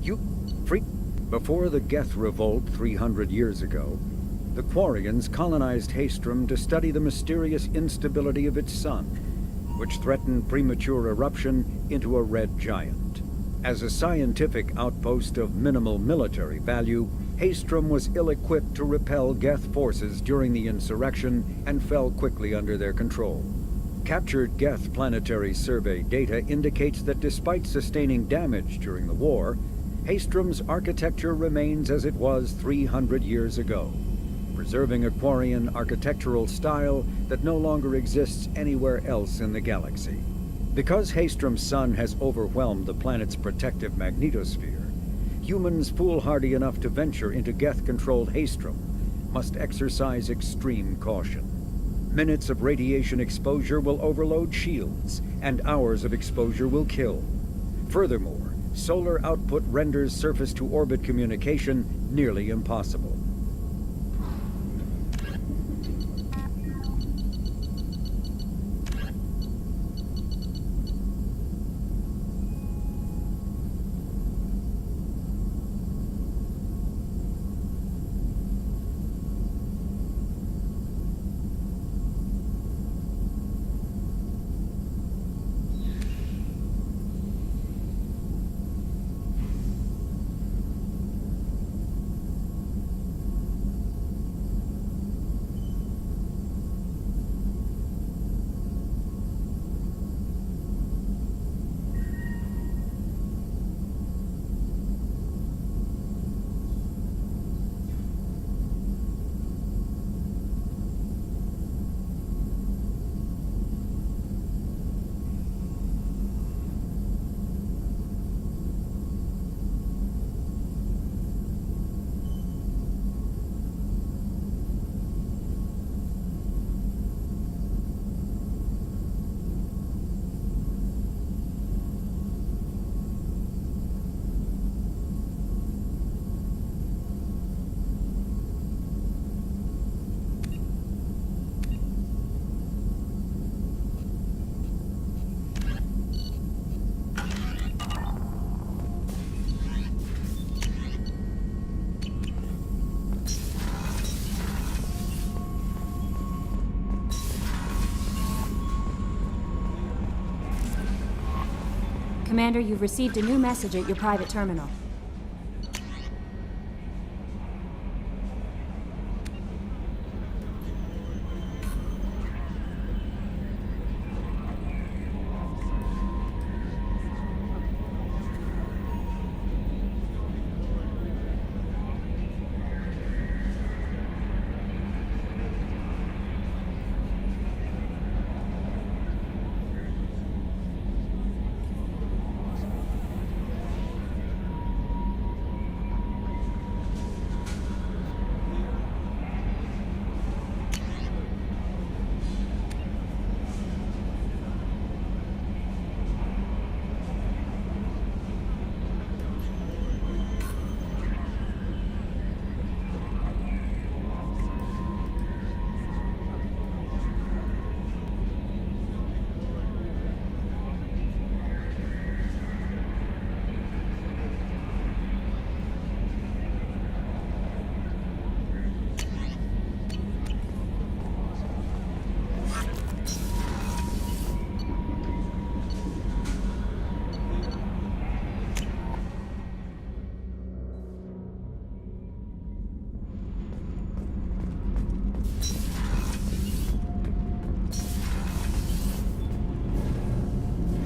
You... Freak... Before the Geth Revolt 300 years ago, the Quarians colonized Haestrom to study the mysterious instability of its sun, which threatened premature eruption into a red giant. As a scientific outpost of minimal military value, Haestrom was ill-equipped to repel Geth forces during the insurrection and fell quickly under their control. Captured Geth planetary survey data indicates that despite sustaining damage during the war, Haestrom's architecture remains as it was 300 years ago, preserving a Quarian architectural style that no longer exists anywhere else in the galaxy. Because Haestrom's sun has overwhelmed the planet's protective magnetosphere, humans foolhardy enough to venture into Geth-controlled Haestrom must exercise extreme caution. Minutes of radiation exposure will overload shields, and hours of exposure will kill. Furthermore, solar output renders surface-to-orbit communication nearly impossible. Commander, you've received a new message at your private terminal.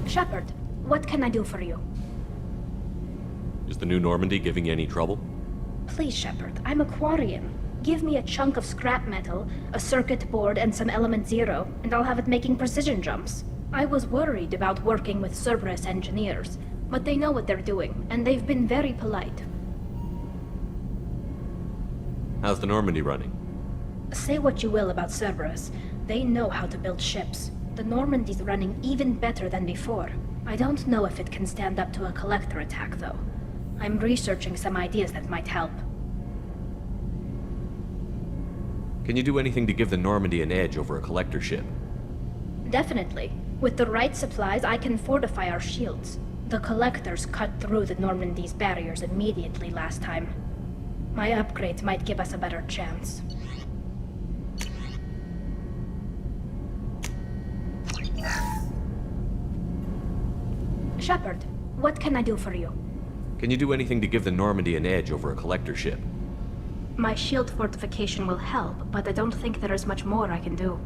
Shepard, what can I do for you? Is the new Normandy giving you any trouble? Please, Shepard, I'm a Quarian. Give me a chunk of scrap metal, a circuit board, and some element zero, and I'll have it making precision jumps. I was worried about working with Cerberus engineers, but they know what they're doing, and they've been very polite. How's the Normandy running? Say what you will about Cerberus, they know how to build ships. The Normandy's running even better than before. I don't know if it can stand up to a collector attack, though. I'm researching some ideas that might help. Can you do anything to give the Normandy an edge over a collector ship? Definitely. With the right supplies, I can fortify our shields. The Collectors cut through the Normandy's barriers immediately last time. My upgrades might give us a better chance. Shepard, what can I do for you? Can you do anything to give the Normandy an edge over a collector ship? My shield fortification will help, but I don't think there is much more I can do.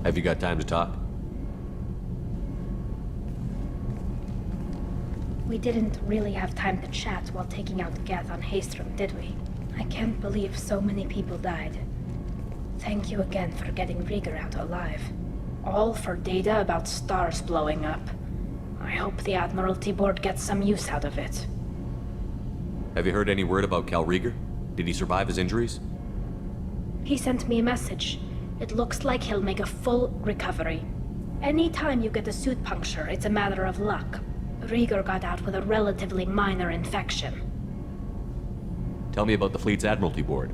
Have you got time to talk? We didn't really have time to chat while taking out Geth on Haestrom, did we? I can't believe so many people died. Thank you again for getting Rieger out alive. All for data about stars blowing up. I hope the Admiralty Board gets some use out of it. Have you heard any word about Cal Rieger? Did he survive his injuries? He sent me a message. It looks like he'll make a full recovery. Anytime you get a suit puncture, it's a matter of luck. Rieger got out with a relatively minor infection. Tell me about the fleet's Admiralty Board.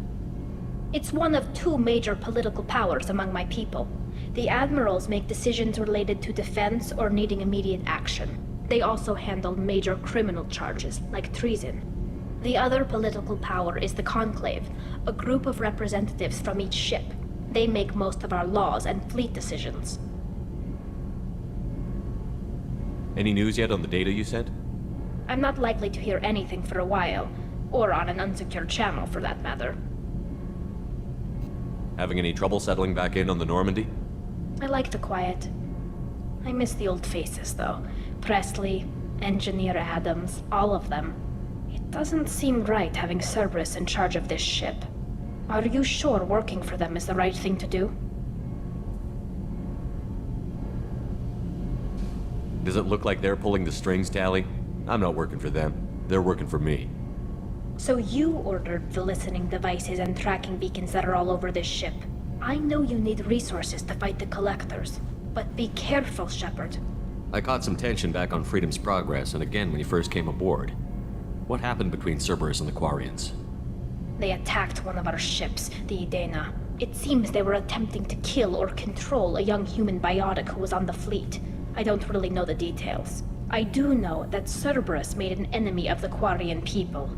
It's one of two major political powers among my people. The admirals make decisions related to defense or needing immediate action. They also handle major criminal charges, like treason. The other political power is the Conclave, a group of representatives from each ship. They make most of our laws and fleet decisions. Any news yet on the data you sent? I'm not likely to hear anything for a while, or on an unsecured channel for that matter. Having any trouble settling back in on the Normandy? I like the quiet. I miss the old faces, though. Presley, Engineer Adams, all of them. It doesn't seem right having Cerberus in charge of this ship. Are you sure working for them is the right thing to do? Does it look like they're pulling the strings, Tally? I'm not working for them. They're working for me. So you ordered the listening devices and tracking beacons that are all over this ship. I know you need resources to fight the Collectors, but be careful, Shepard. I caught some tension back on Freedom's Progress, and again when you first came aboard. What happened between Cerberus and the Quarians? They attacked one of our ships, the Idena. It seems they were attempting to kill or control a young human biotic who was on the fleet. I don't really know the details. I do know that Cerberus made an enemy of the Quarian people.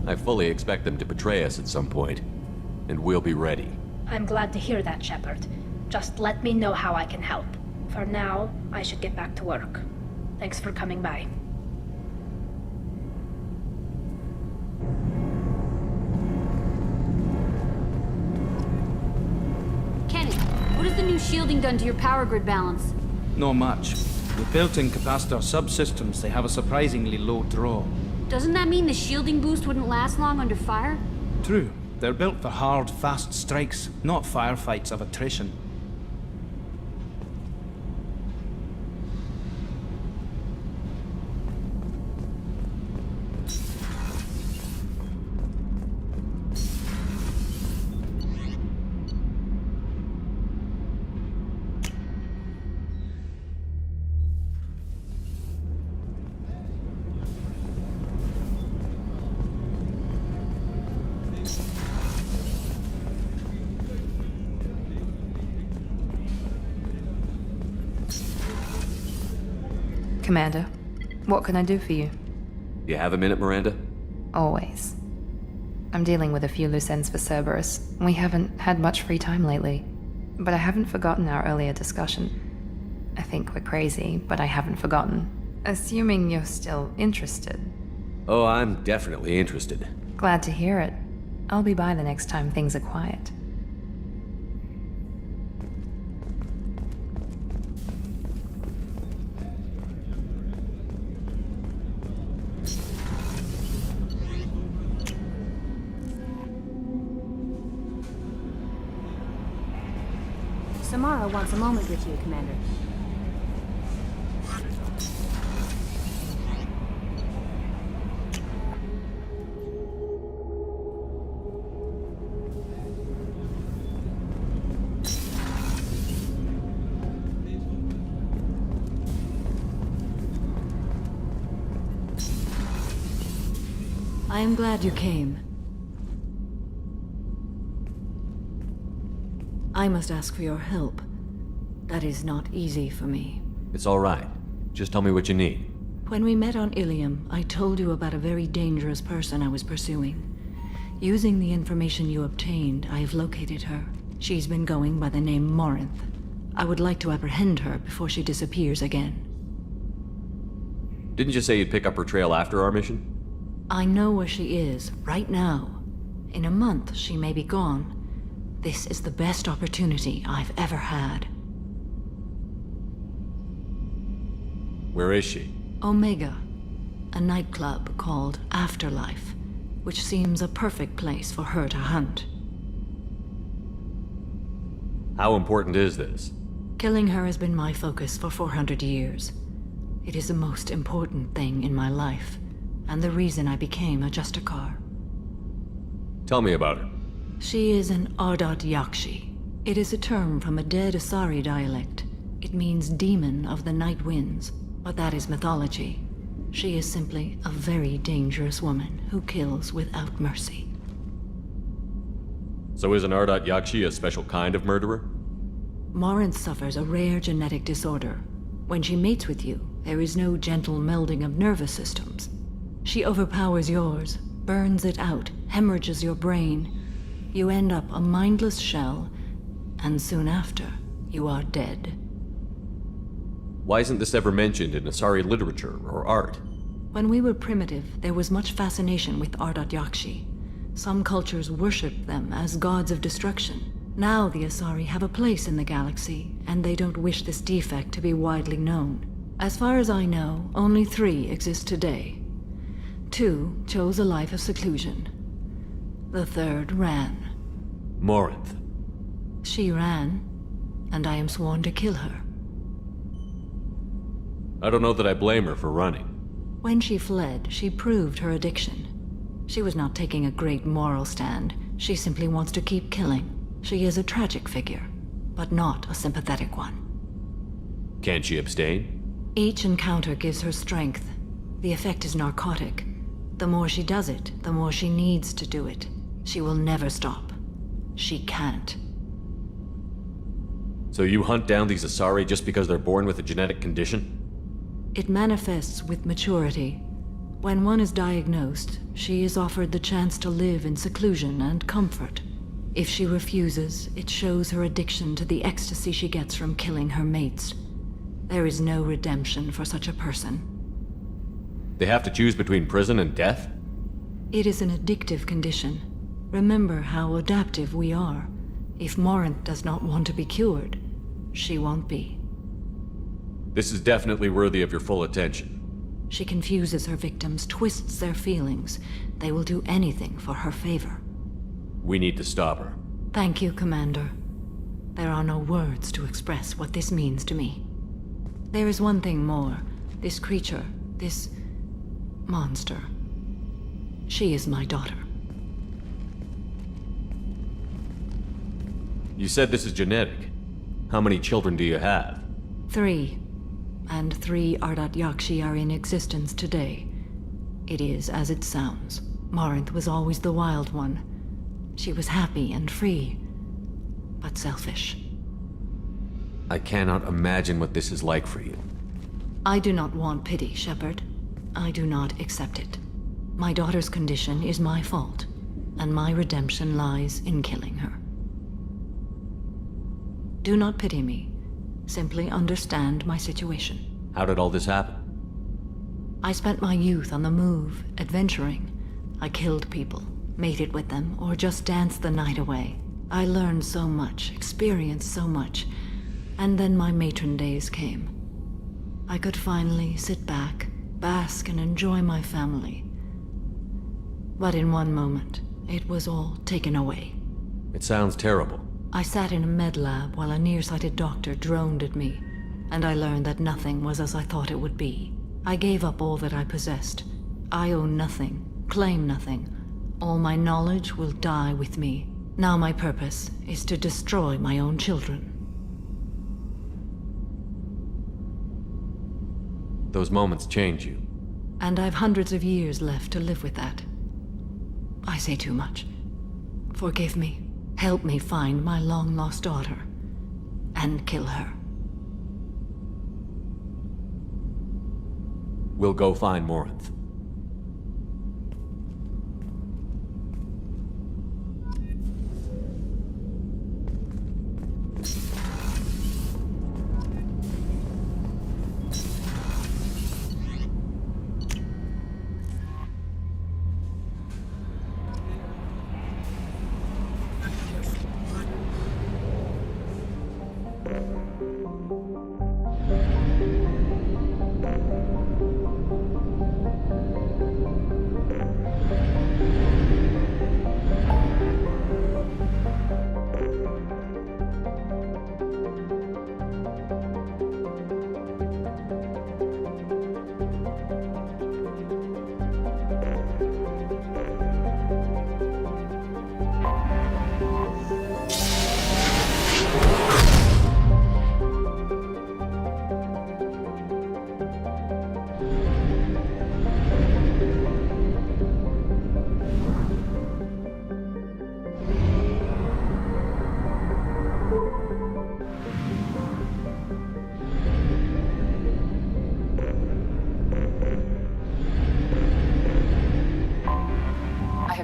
I fully expect them to betray us at some point, and we'll be ready. I'm glad to hear that, Shepard. Just let me know how I can help. For now, I should get back to work. Thanks for coming by. Kenny, what has the new shielding done to your power grid balance? Not much. With built-in capacitor subsystems, they have a surprisingly low draw. Doesn't that mean the shielding boost wouldn't last long under fire? True. They're built for hard, fast strikes, not firefights of attrition. Commander, what can I do for you? You have a minute, Miranda? Always. I'm dealing with a few loose ends for Cerberus. We haven't had much free time lately. But I haven't forgotten our earlier discussion. I think we're crazy, but I haven't forgotten. Assuming you're still interested. Oh, I'm definitely interested. Glad to hear it. I'll be by the next time things are quiet. Samara wants a moment with you, Commander. I am glad you came. I must ask for your help. That is not easy for me. It's all right. Just tell me what you need. When we met on Ilium, I told you about a very dangerous person I was pursuing. Using the information you obtained, I have located her. She's been going by the name Morinth. I would like to apprehend her before she disappears again. Didn't you say you'd pick up her trail after our mission? I know where she is, right now. In a month, she may be gone. This is the best opportunity I've ever had. Where is she? Omega, a nightclub called Afterlife, which seems a perfect place for her to hunt. How important is this? Killing her has been my focus for 400 years. It is the most important thing in my life, and the reason I became a Justicar. Tell me about her. She is an Ardat Yakshi. It is a term from a dead Asari dialect. It means demon of the night winds, but that is mythology. She is simply a very dangerous woman who kills without mercy. So is an Ardat Yakshi a special kind of murderer? Morinth suffers a rare genetic disorder. When she mates with you, there is no gentle melding of nervous systems. She overpowers yours, burns it out, hemorrhages your brain. You end up a mindless shell, and soon after, you are dead. Why isn't this ever mentioned in Asari literature or art? When we were primitive, there was much fascination with Ardat Yakshi. Some cultures worshipped them as gods of destruction. Now the Asari have a place in the galaxy, and they don't wish this defect to be widely known. As far as I know, only 3 exist today. 2 chose a life of seclusion. The 3rd ran. Morinth. She ran, and I am sworn to kill her. I don't know that I blame her for running. When she fled, she proved her addiction. She was not taking a great moral stand. She simply wants to keep killing. She is a tragic figure, but not a sympathetic one. Can't she abstain? Each encounter gives her strength. The effect is narcotic. The more she does it, the more she needs to do it. She will never stop. She can't. So you hunt down these Asari just because they're born with a genetic condition? It manifests with maturity. When one is diagnosed, she is offered the chance to live in seclusion and comfort. If she refuses, it shows her addiction to the ecstasy she gets from killing her mates. There is no redemption for such a person. They have to choose between prison and death? It is an addictive condition. Remember how adaptive we are. If Morinth does not want to be cured, she won't be. This is definitely worthy of your full attention. She confuses her victims, twists their feelings. They will do anything for her favor. We need to stop her. Thank you, Commander. There are no words to express what this means to me. There is one thing more. This creature, this monster. She is my daughter. You said this is genetic. How many children do you have? 3. And 3 Ardat Yakshi are in existence today. It is as it sounds. Morinth was always the wild one. She was happy and free, but selfish. I cannot imagine what this is like for you. I do not want pity, Shepard. I do not accept it. My daughter's condition is my fault, and my redemption lies in killing her. Do not pity me. Simply understand my situation. How did all this happen? I spent my youth on the move, adventuring. I killed people, mated with them, or just danced the night away. I learned so much, experienced so much, and then my matron days came. I could finally sit back, bask, and enjoy my family. But in one moment, it was all taken away. It sounds terrible. I sat in a med lab while a nearsighted doctor droned at me, and I learned that nothing was as I thought it would be. I gave up all that I possessed. I own nothing, claim nothing. All my knowledge will die with me. Now my purpose is to destroy my own children. Those moments change you. And I've hundreds of years left to live with that. I say too much. Forgive me. Help me find my long-lost daughter. And kill her. We'll go find Morinth.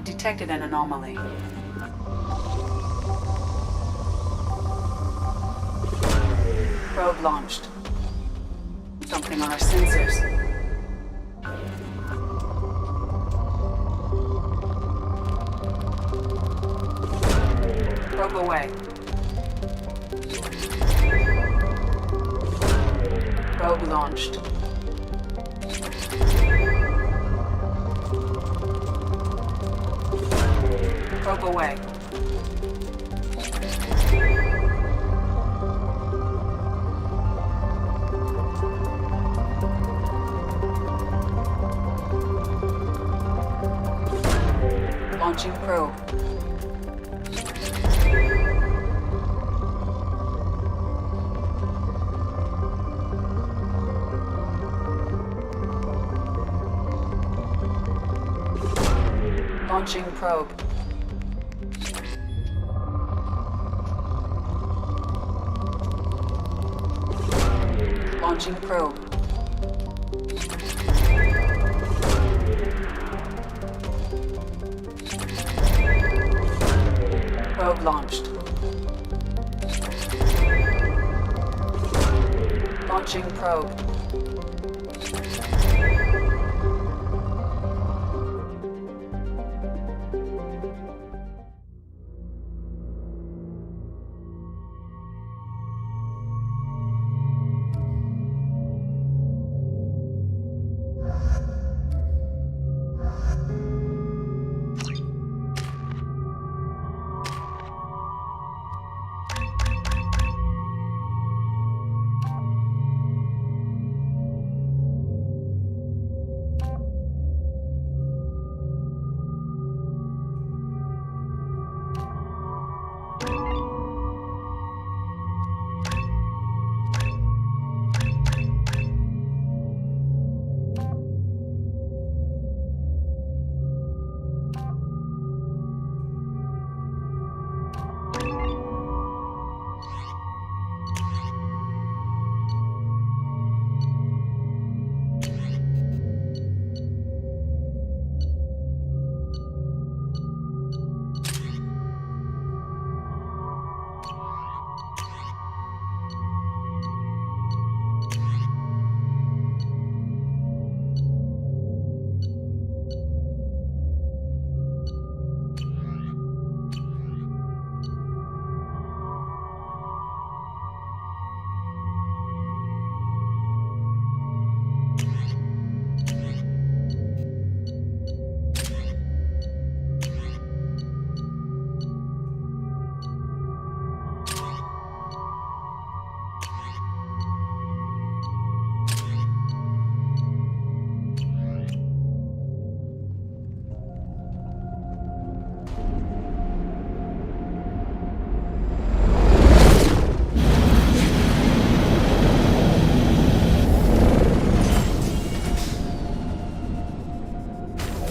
Detected an anomaly. Probe launched. Something on our sensors. Probe away. Probe launched. Probe away. Launching probe. Launching probe. Launching probe. Probe launched. Launching probe.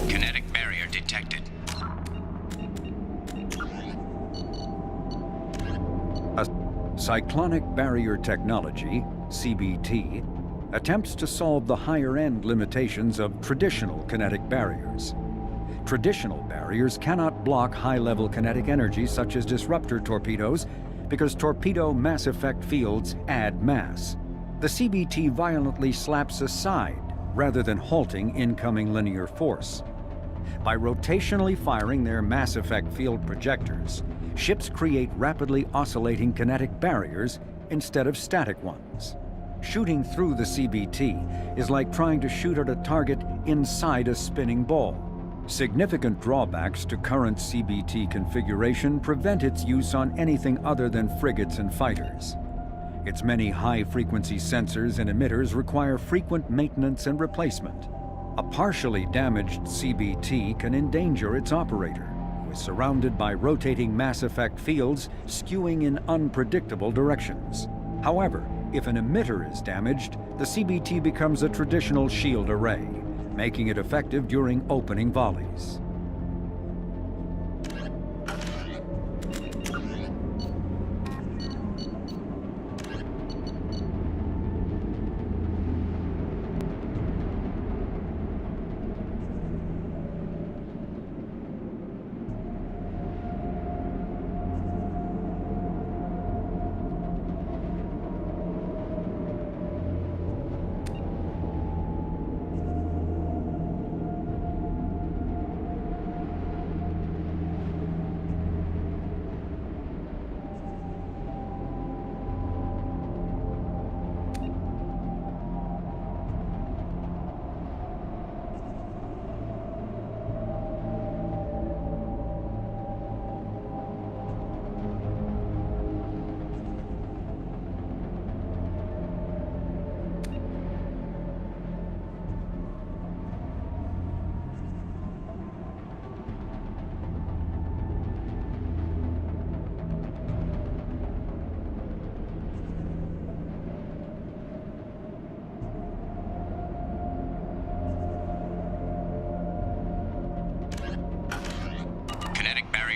Kinetic barrier detected. Cyclonic Barrier Technology, CBT, attempts to solve the higher-end limitations of traditional kinetic barriers. Traditional barriers cannot block high-level kinetic energy such as disruptor torpedoes because torpedo mass effect fields add mass. The CBT violently slaps aside rather than halting incoming linear force. By rotationally firing their mass effect field projectors, ships create rapidly oscillating kinetic barriers instead of static ones. Shooting through the CBT is like trying to shoot at a target inside a spinning ball. Significant drawbacks to current CBT configuration prevent its use on anything other than frigates and fighters. Its many high-frequency sensors and emitters require frequent maintenance and replacement. A partially damaged CBT can endanger its operator, who is surrounded by rotating mass effect fields skewing in unpredictable directions. However, if an emitter is damaged, the CBT becomes a traditional shield array, making it effective during opening volleys.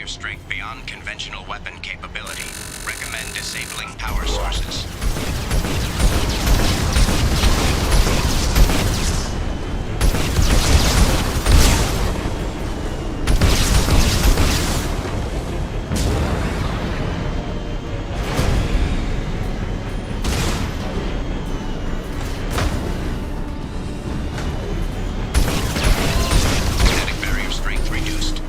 Strength beyond conventional weapon capability. Recommend disabling power sources. Kinetic barrier strength reduced.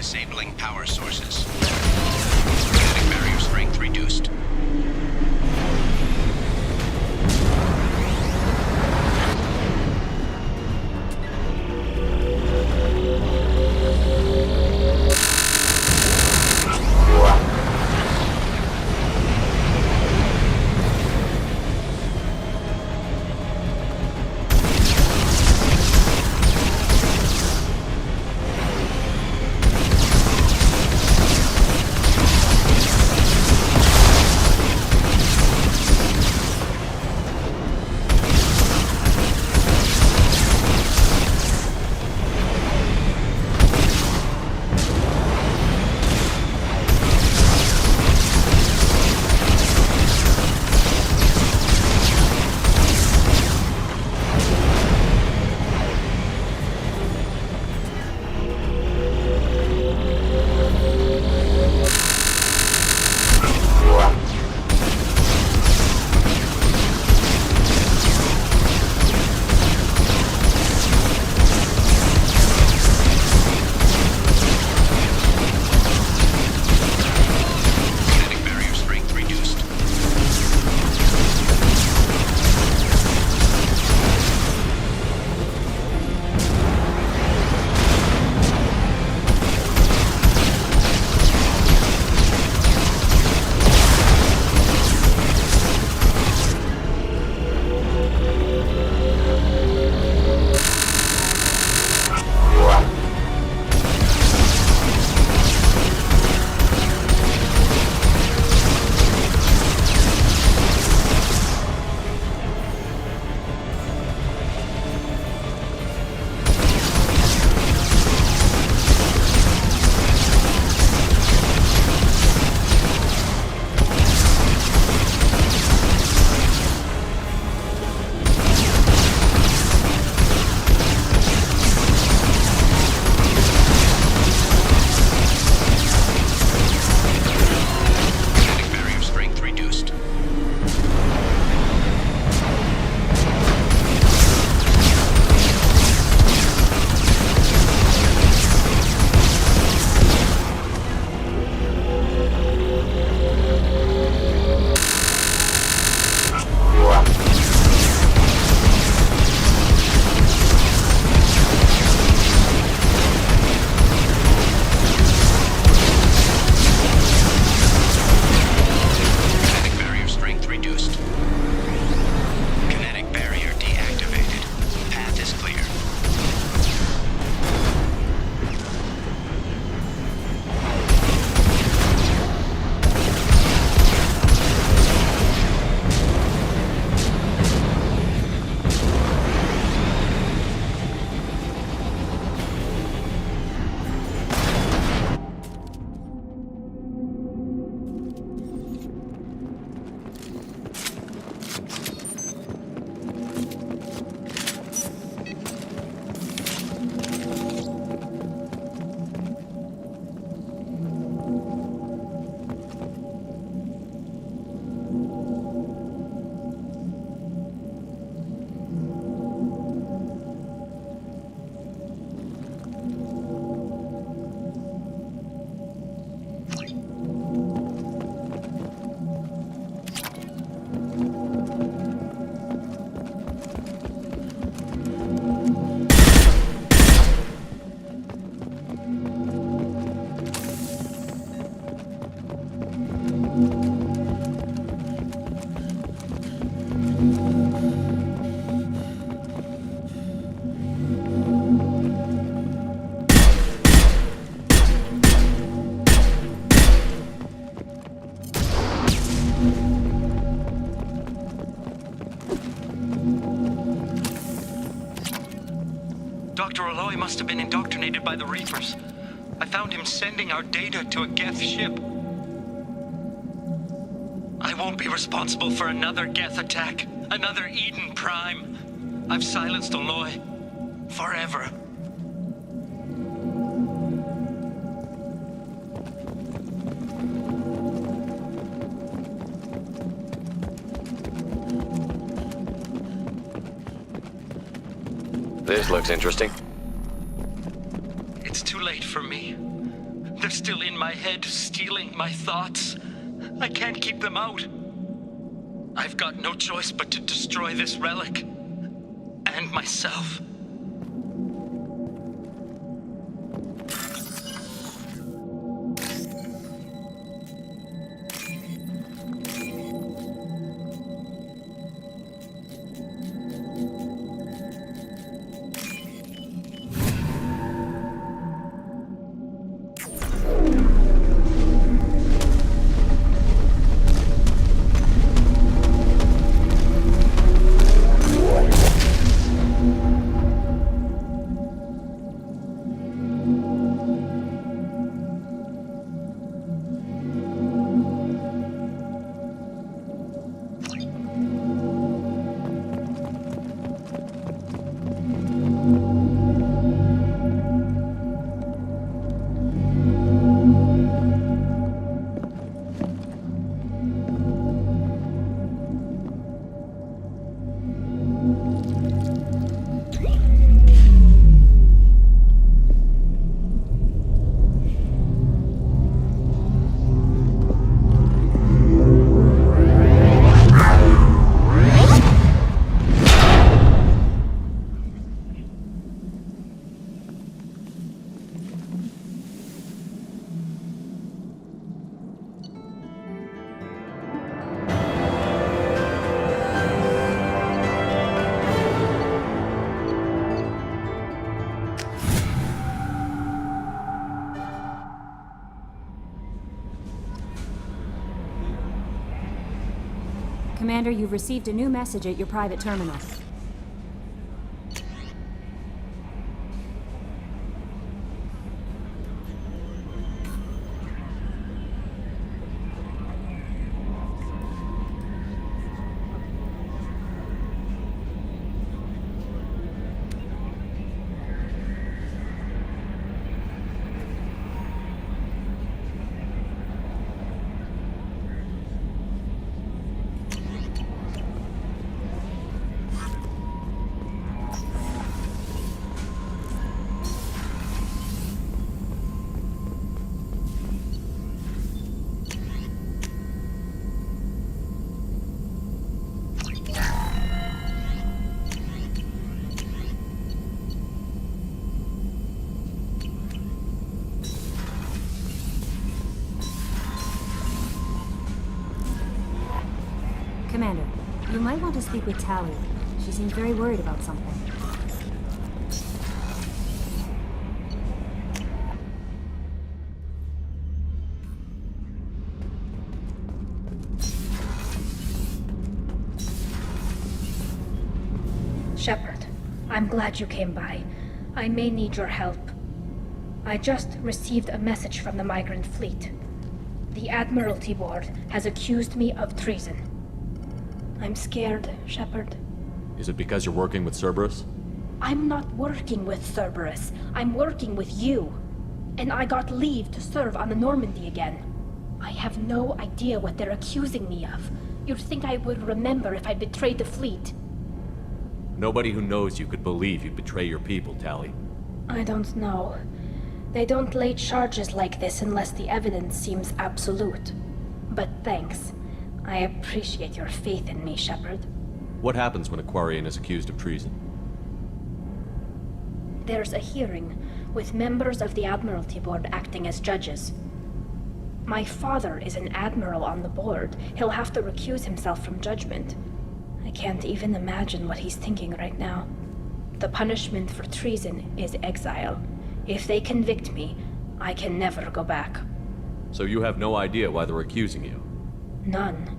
disabling power sources. Kinetic barrier strength reduced. Dr. Aloy must have been indoctrinated by the Reapers. I found him sending our data to a Geth ship. I won't be responsible for another Geth attack, another Eden Prime. I've silenced Aloy. Forever. This looks interesting. It's too late for me. They're still in my head, stealing my thoughts. I can't keep them out. I've got no choice but to destroy this relic. And myself. Commander, you've received a new message at your private terminal. Commander, you might want to speak with Tali. She seems very worried about something. Shepard, I'm glad you came by. I may need your help. I just received a message from the migrant fleet. The Admiralty Board has accused me of treason. I'm scared, Shepard. Is it because you're working with Cerberus? I'm not working with Cerberus. I'm working with you. And I got leave to serve on the Normandy again. I have no idea what they're accusing me of. You'd think I would remember if I betrayed the fleet. Nobody who knows you could believe you'd betray your people, Tali. I don't know. They don't lay charges like this unless the evidence seems absolute. But thanks. I appreciate your faith in me, Shepard. What happens when a Quarian is accused of treason? There's a hearing, with members of the Admiralty Board acting as judges. My father is an admiral on the board. He'll have to recuse himself from judgment. I can't even imagine what he's thinking right now. The punishment for treason is exile. If they convict me, I can never go back. So you have no idea why they're accusing you? None.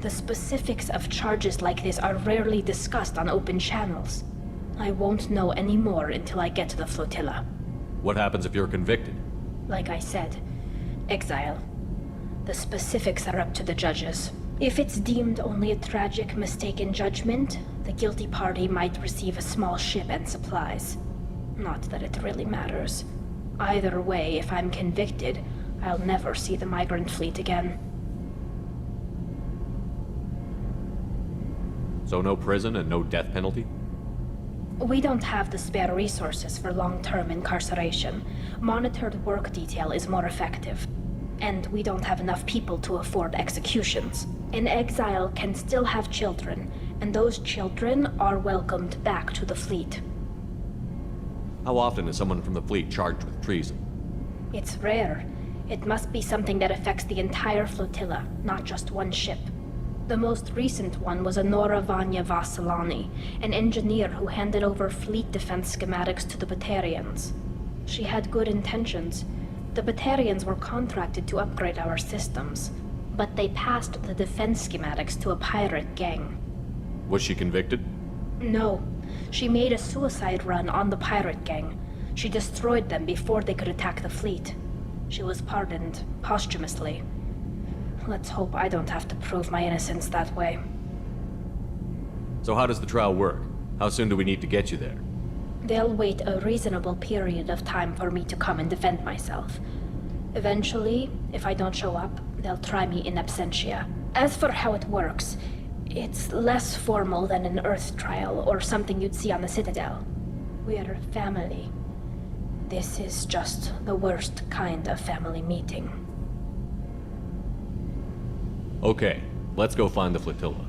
The specifics of charges like this are rarely discussed on open channels. I won't know any more until I get to the flotilla. What happens if you're convicted? Like I said, exile. The specifics are up to the judges. If it's deemed only a tragic mistake in judgment, the guilty party might receive a small ship and supplies. Not that it really matters. Either way, if I'm convicted, I'll never see the migrant fleet again. So no prison and no death penalty? We don't have the spare resources for long-term incarceration. Monitored work detail is more effective. And we don't have enough people to afford executions. An exile can still have children, and those children are welcomed back to the fleet. How often is someone from the fleet charged with treason? It's rare. It must be something that affects the entire flotilla, not just one ship. The most recent one was Honora Vanya Vassilani, an engineer who handed over fleet defense schematics to the Batarians. She had good intentions. The Batarians were contracted to upgrade our systems, but they passed the defense schematics to a pirate gang. Was she convicted? No. She made a suicide run on the pirate gang. She destroyed them before they could attack the fleet. She was pardoned posthumously. Let's hope I don't have to prove my innocence that way. So how does the trial work? How soon do we need to get you there? They'll wait a reasonable period of time for me to come and defend myself. Eventually, if I don't show up, they'll try me in absentia. As for how it works, it's less formal than an Earth trial or something you'd see on the Citadel. We're family. This is just the worst kind of family meeting. Okay, let's go find the flotilla.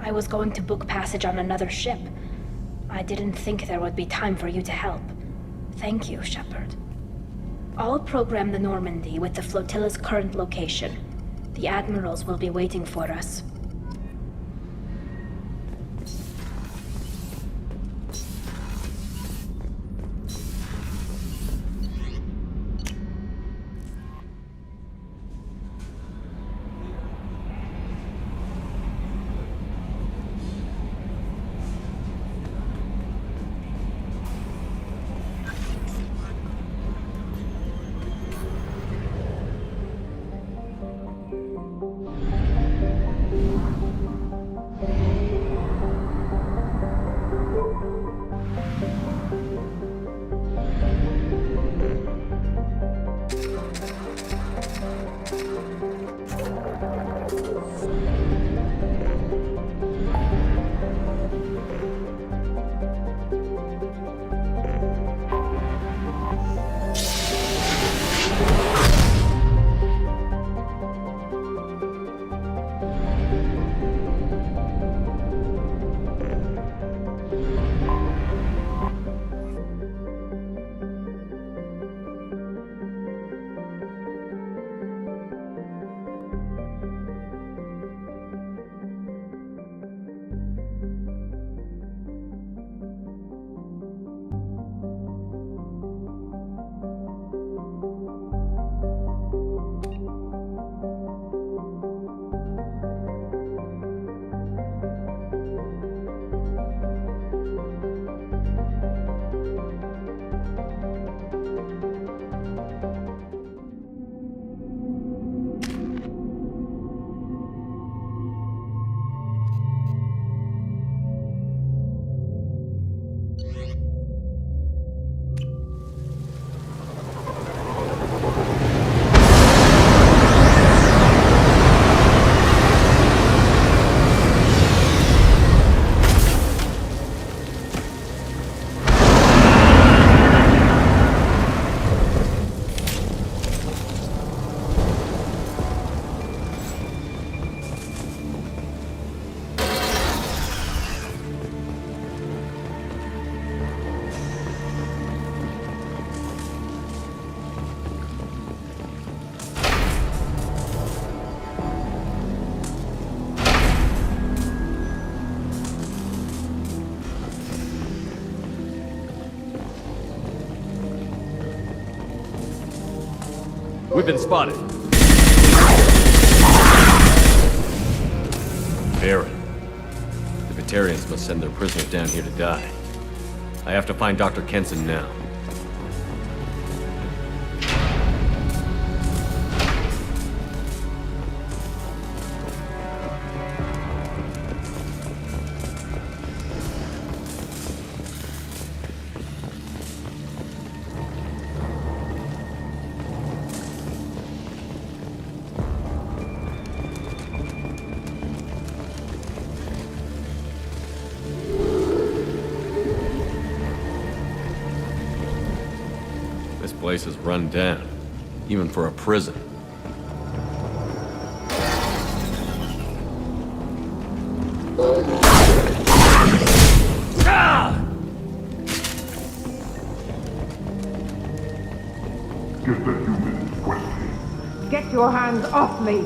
I was going to book passage on another ship. I didn't think there would be time for you to help. Thank you, Shepard. I'll program the Normandy with the flotilla's current location. The admirals will be waiting for us. We've been spotted. Baron. The Batarians must send their prisoners down here to die. I have to find Dr. Kenson now. place is run down, even for a prison. Get the humans, Wesley. Get your hands off me!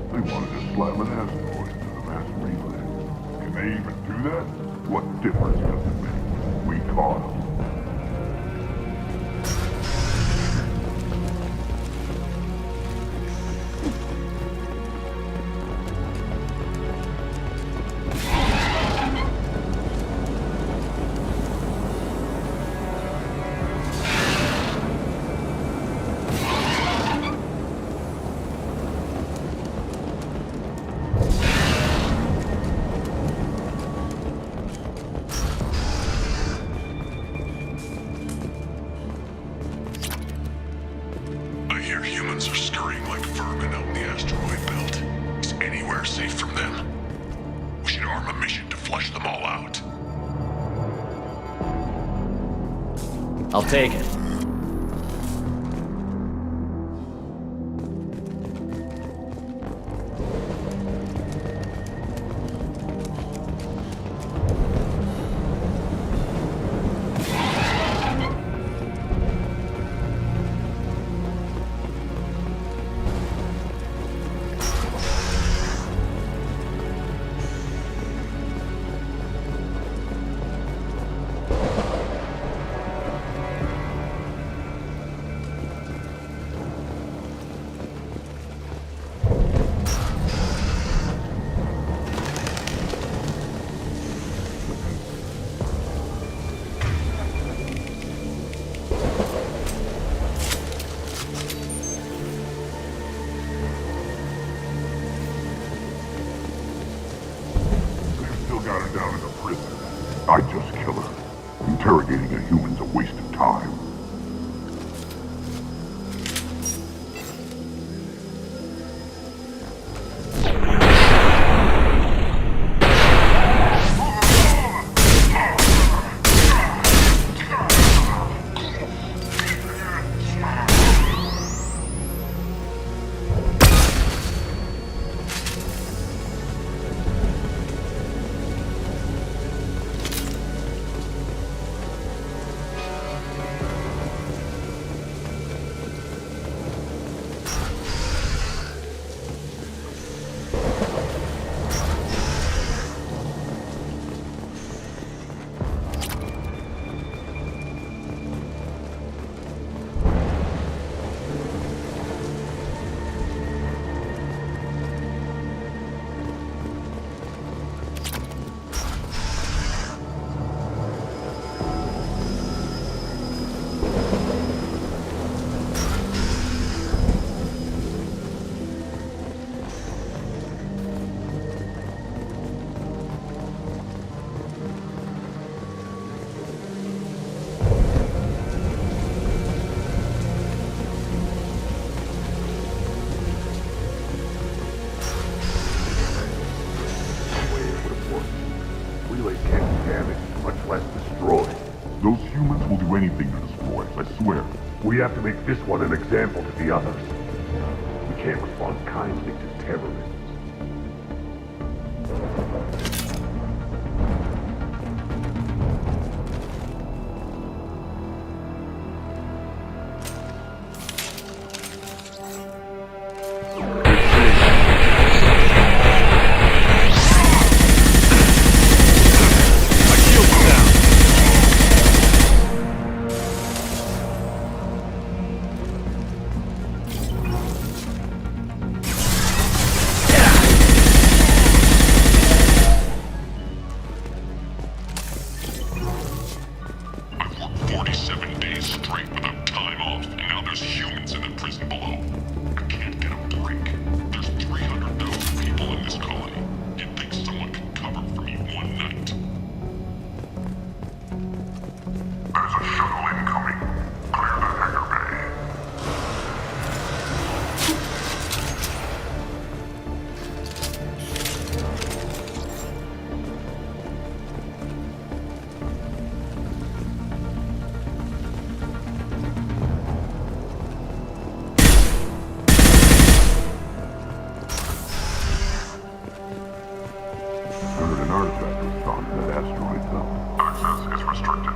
They wanted to slam an asteroid into the mass relay. Can they even do that? What difference does it make? We caught them. I hear humans are scurrying like vermin out in the asteroid belt. Is anywhere safe from them? We should arm a mission to flush them all out. I'll take it. Got her down in a prison. I'd just kill her. Interrogating a human's a waste of time. Those humans will do anything to destroy us, I swear. We have to make this one an example to the others. We can't respond kindly to terrorists. onto that asteroid belt. Access is restricted.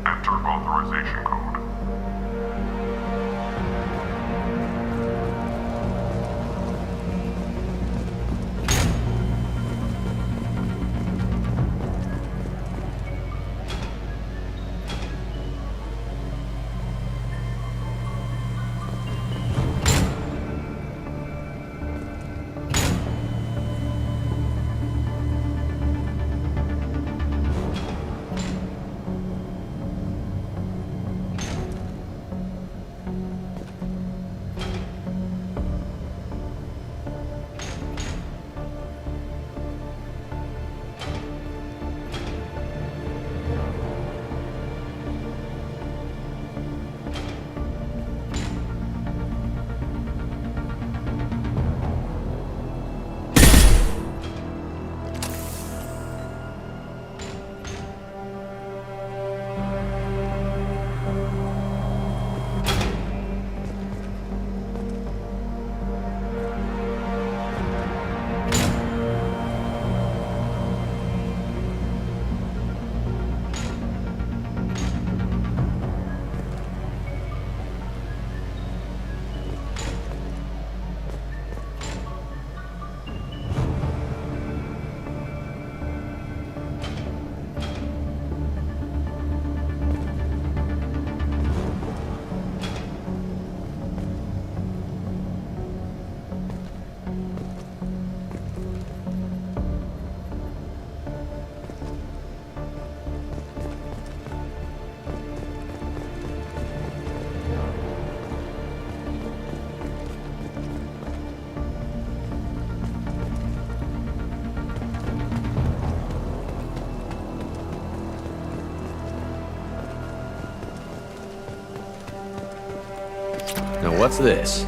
Enter authorization code. Now what's this?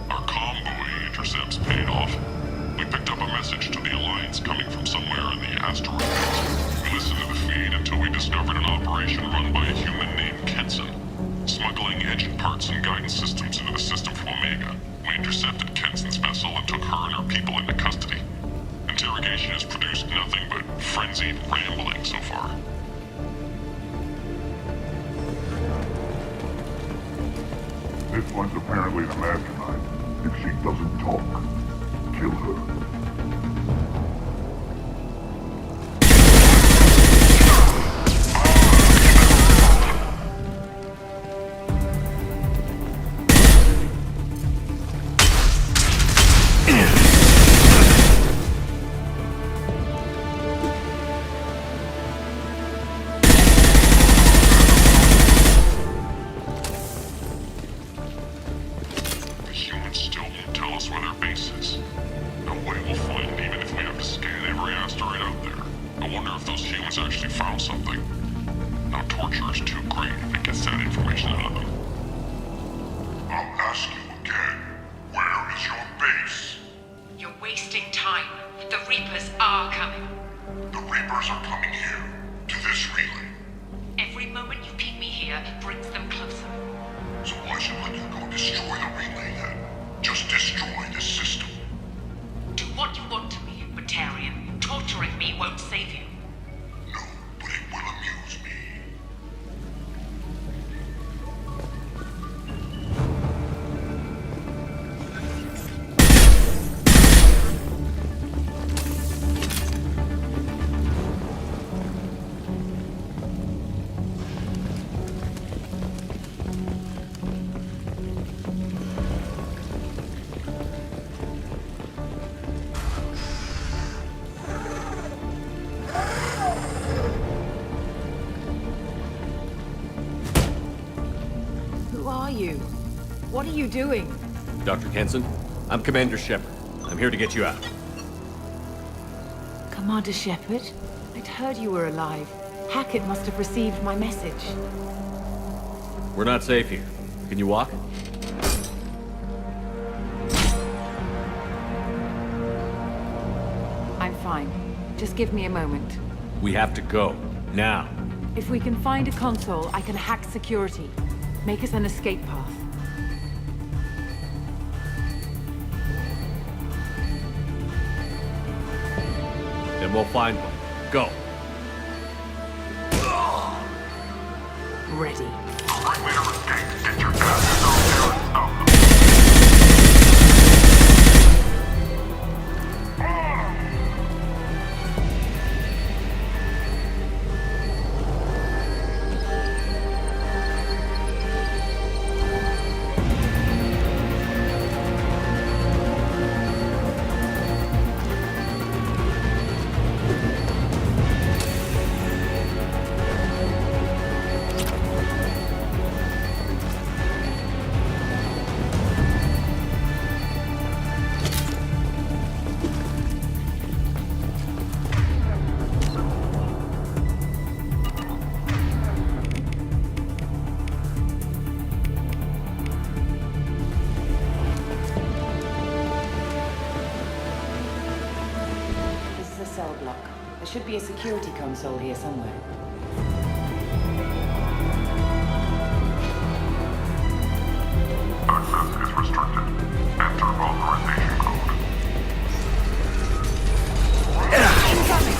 Our convoy intercepts paid off. We picked up a message to the Alliance coming from somewhere in the asteroid belt. We listened to the feed until we discovered an operation run by a human named Kenson, smuggling engine parts and guidance systems into the system from Omega. We intercepted Kenson's vessel and took her and her people into custody. Interrogation has produced nothing but frenzied rambling so far. This one's apparently the mastermind. If she doesn't talk, kill her. What are you doing? Dr. Kenson, I'm Commander Shepard. I'm here to get you out. Commander Shepard? I'd heard you were alive. Hackett must have received my message. We're not safe here. Can you walk? fine. Just give me a moment. We have to go. Now. If we can find a console, I can hack security. Make us an escape path. Then we'll find one. Go. Ready. Get your asses out there and stop them. Cell block. There should be a security console here somewhere. Access is restricted. Enter authorization code. Incoming!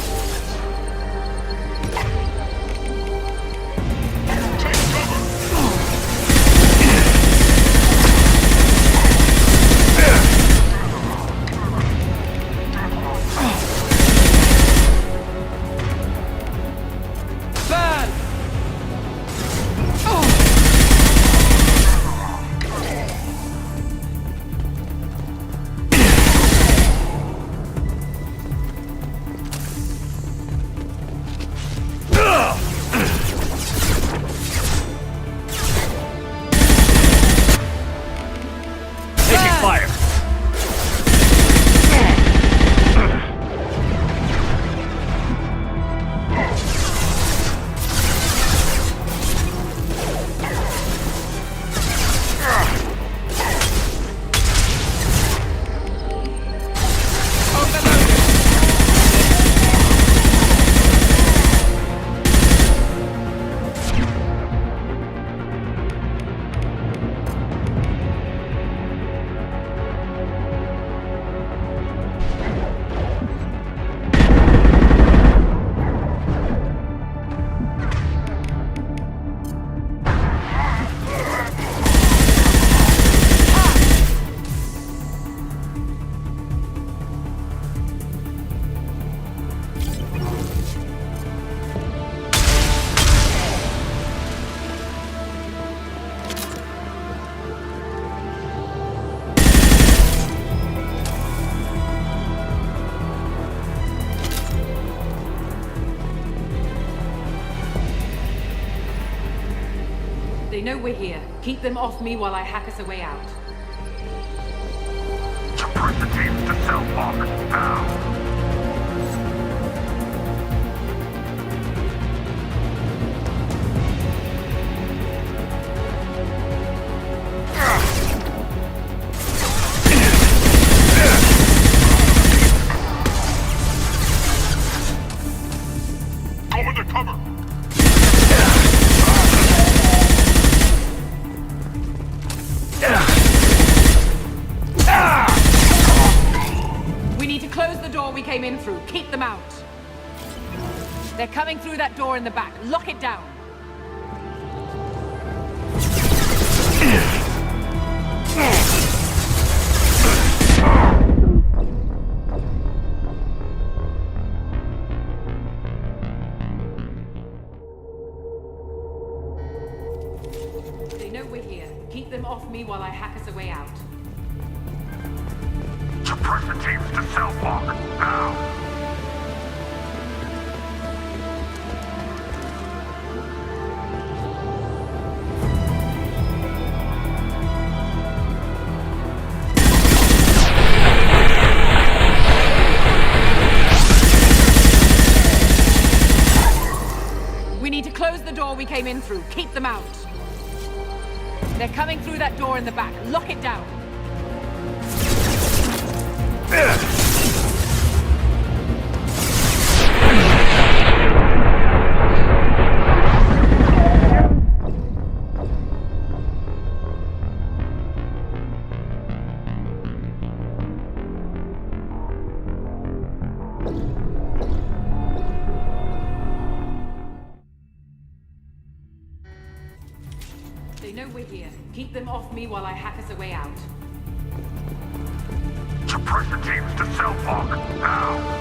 They know we're here. Keep them off me while I hack us a way out. Suppress the teams to cell block. Now. We came in through. Keep them out. They're coming through that door in the back. Lock it down. They know we're here. Keep them off me while I hack us a way out. Suppress the teams to cell block. Now. We need to close the door we came in through. Keep them out. They're coming through that door in the back. Lock it down. Keep them off me while I hack us a way out. Suppressor teams to cell block, now!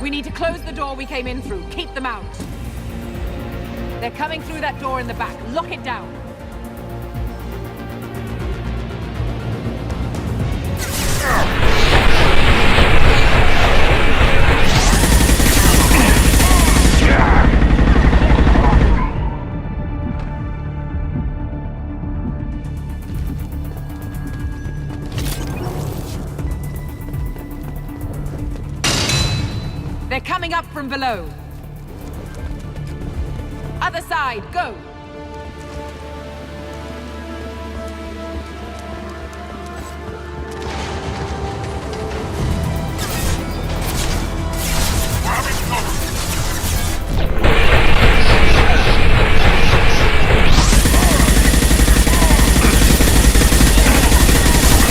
We need to close the door we came in through. Keep them out. They're coming through that door in the back. Lock it down. They're coming up from below. Other side, go!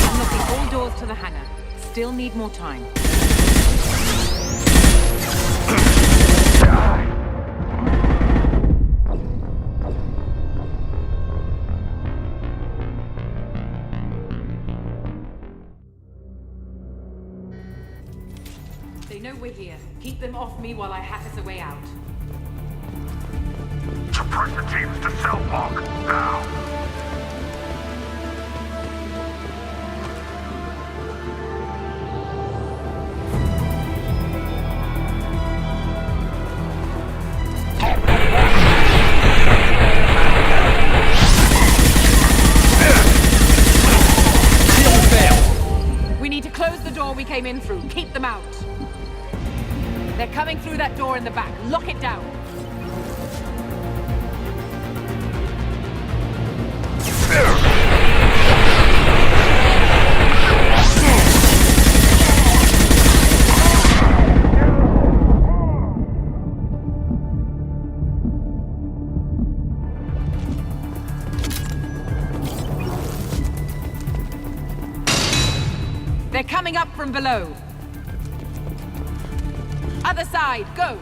Unlocking all doors to the hangar. Still need more time. They know we're here. Keep them off me while I hack us a way out. Suppressor teams to cell block, now! We need to close the door we came in through. Keep them out. They're coming through that door in the back. Lock it down. They're coming up from below. Other side, go!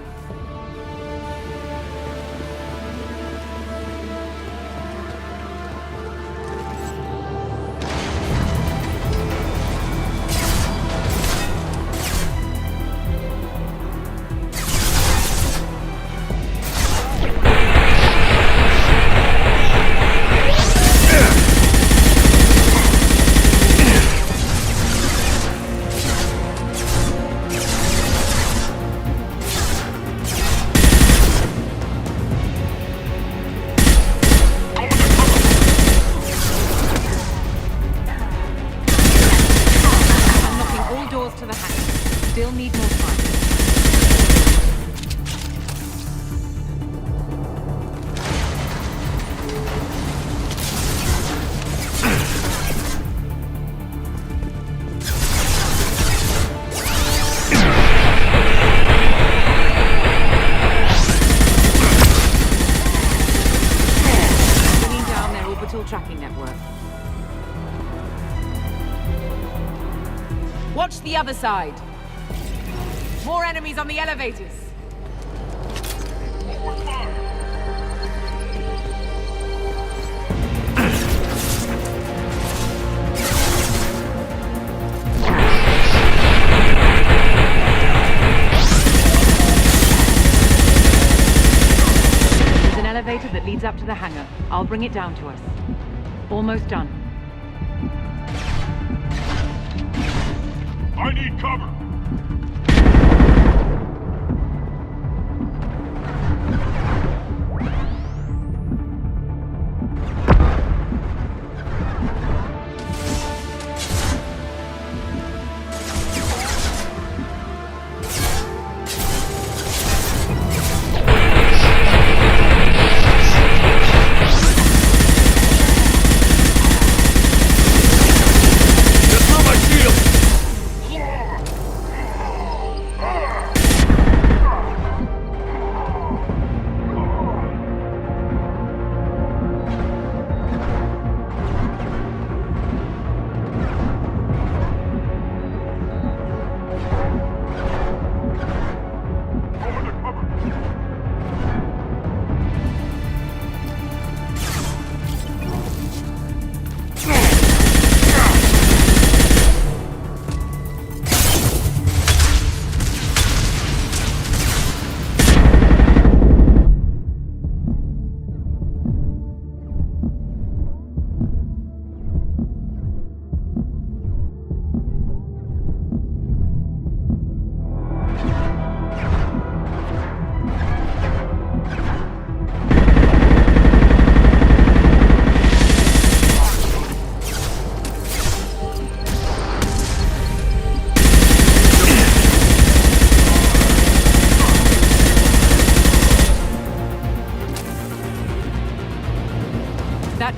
To the hangar. Still need more time. Bringing down their orbital tracking network. Watch the other side. More enemies on the elevators. There's an elevator that leads up to the hangar. I'll bring it down to us. Almost done. I need cover!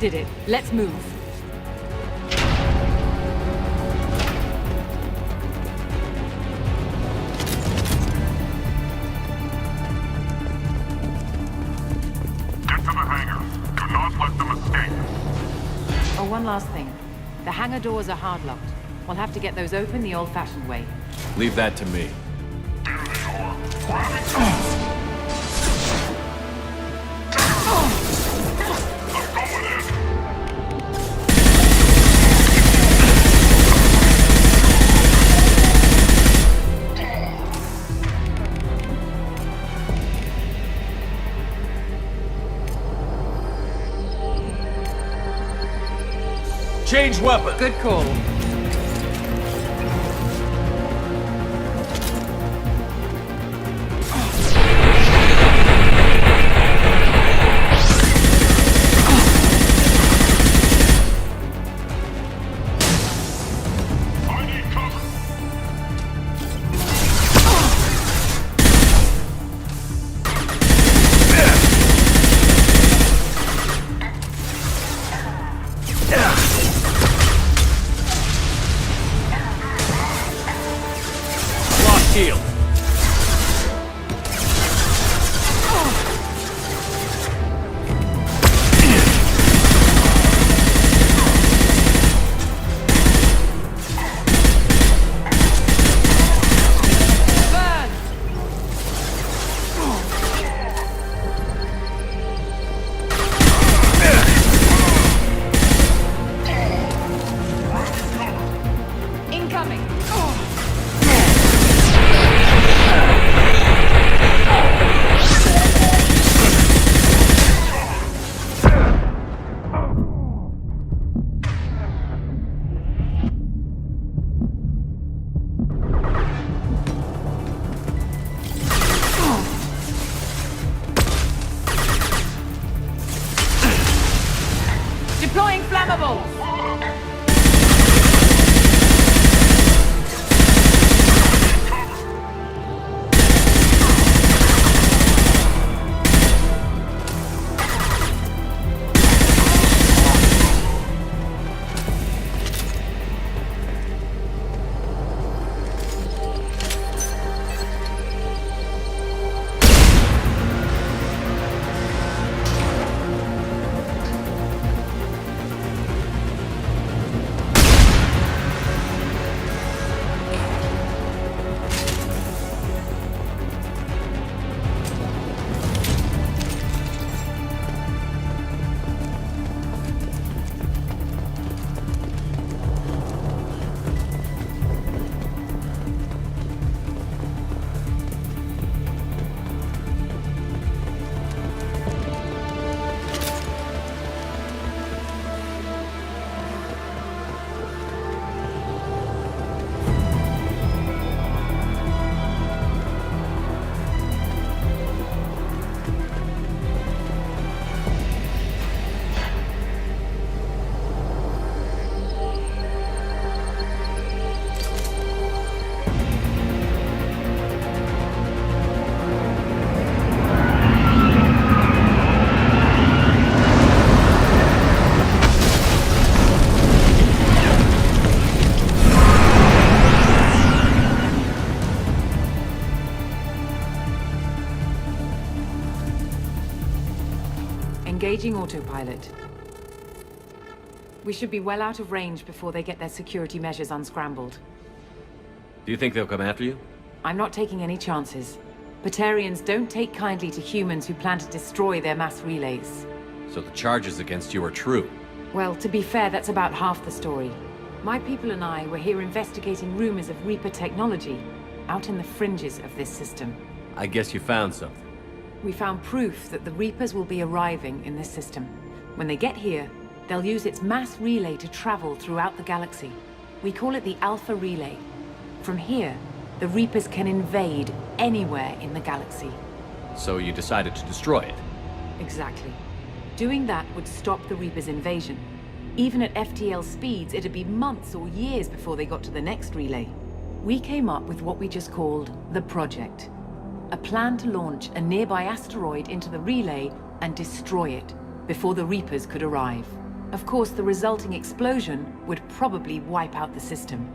did it. Let's move. Get to the hangar. Do not let them escape. Oh, one last thing. The hangar doors are hard-locked. We'll have to get those open the old-fashioned way. Leave that to me. There they are. Grabbing them. Change weapon! Good call. Shield. Incoming. Deploying flammables! Engaging autopilot. We should be well out of range before they get their security measures unscrambled. Do you think they'll come after you? I'm not taking any chances. Batarians don't take kindly to humans who plan to destroy their mass relays. So the charges against you are true? Well, to be fair, that's about half the story. My people and I were here investigating rumors of Reaper technology, out in the fringes of this system. I guess you found something. We found proof that the Reapers will be arriving in this system. When they get here, they'll use its mass relay to travel throughout the galaxy. We call it the Alpha Relay. From here, the Reapers can invade anywhere in the galaxy. So you decided to destroy it? Exactly. Doing that would stop the Reapers' invasion. Even at FTL speeds, it'd be months or years before they got to the next relay. We came up with what we just called the Project. A plan to launch a nearby asteroid into the relay and destroy it before the Reapers could arrive. Of course, the resulting explosion would probably wipe out the system.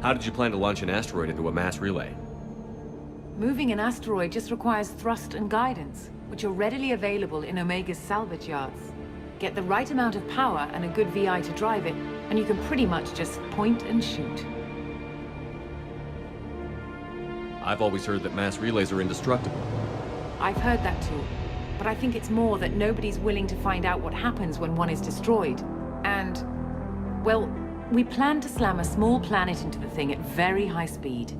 How did you plan to launch an asteroid into a mass relay? Moving an asteroid just requires thrust and guidance, which are readily available in Omega's salvage yards. Get the right amount of power and a good VI to drive it, and you can pretty much just point and shoot. I've always heard that mass relays are indestructible. I've heard that too, but I think it's more that nobody's willing to find out what happens when one is destroyed. And, well, we plan to slam a small planet into the thing at very high speed.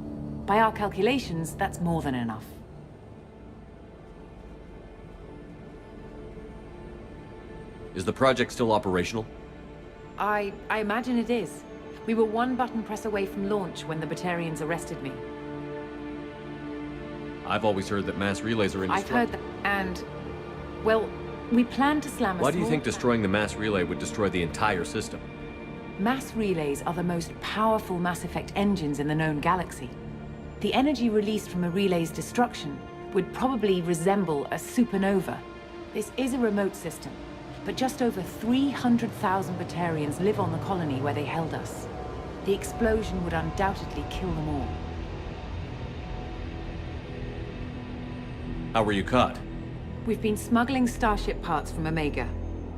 By our calculations, that's more than enough. Is the project still operational? I imagine it is. We were one button press away from launch when the Batarians arrested me. I've always heard that mass relays are indestructible. I've heard that, and, well, we plan to slam a Why do you small think destroying the mass relay would destroy the entire system? Mass relays are the most powerful Mass Effect engines in the known galaxy. The energy released from a relay's destruction would probably resemble a supernova. This is a remote system, but just over 300,000 Batarians live on the colony where they held us. The explosion would undoubtedly kill them all. How were you caught? We've been smuggling Starship parts from Omega.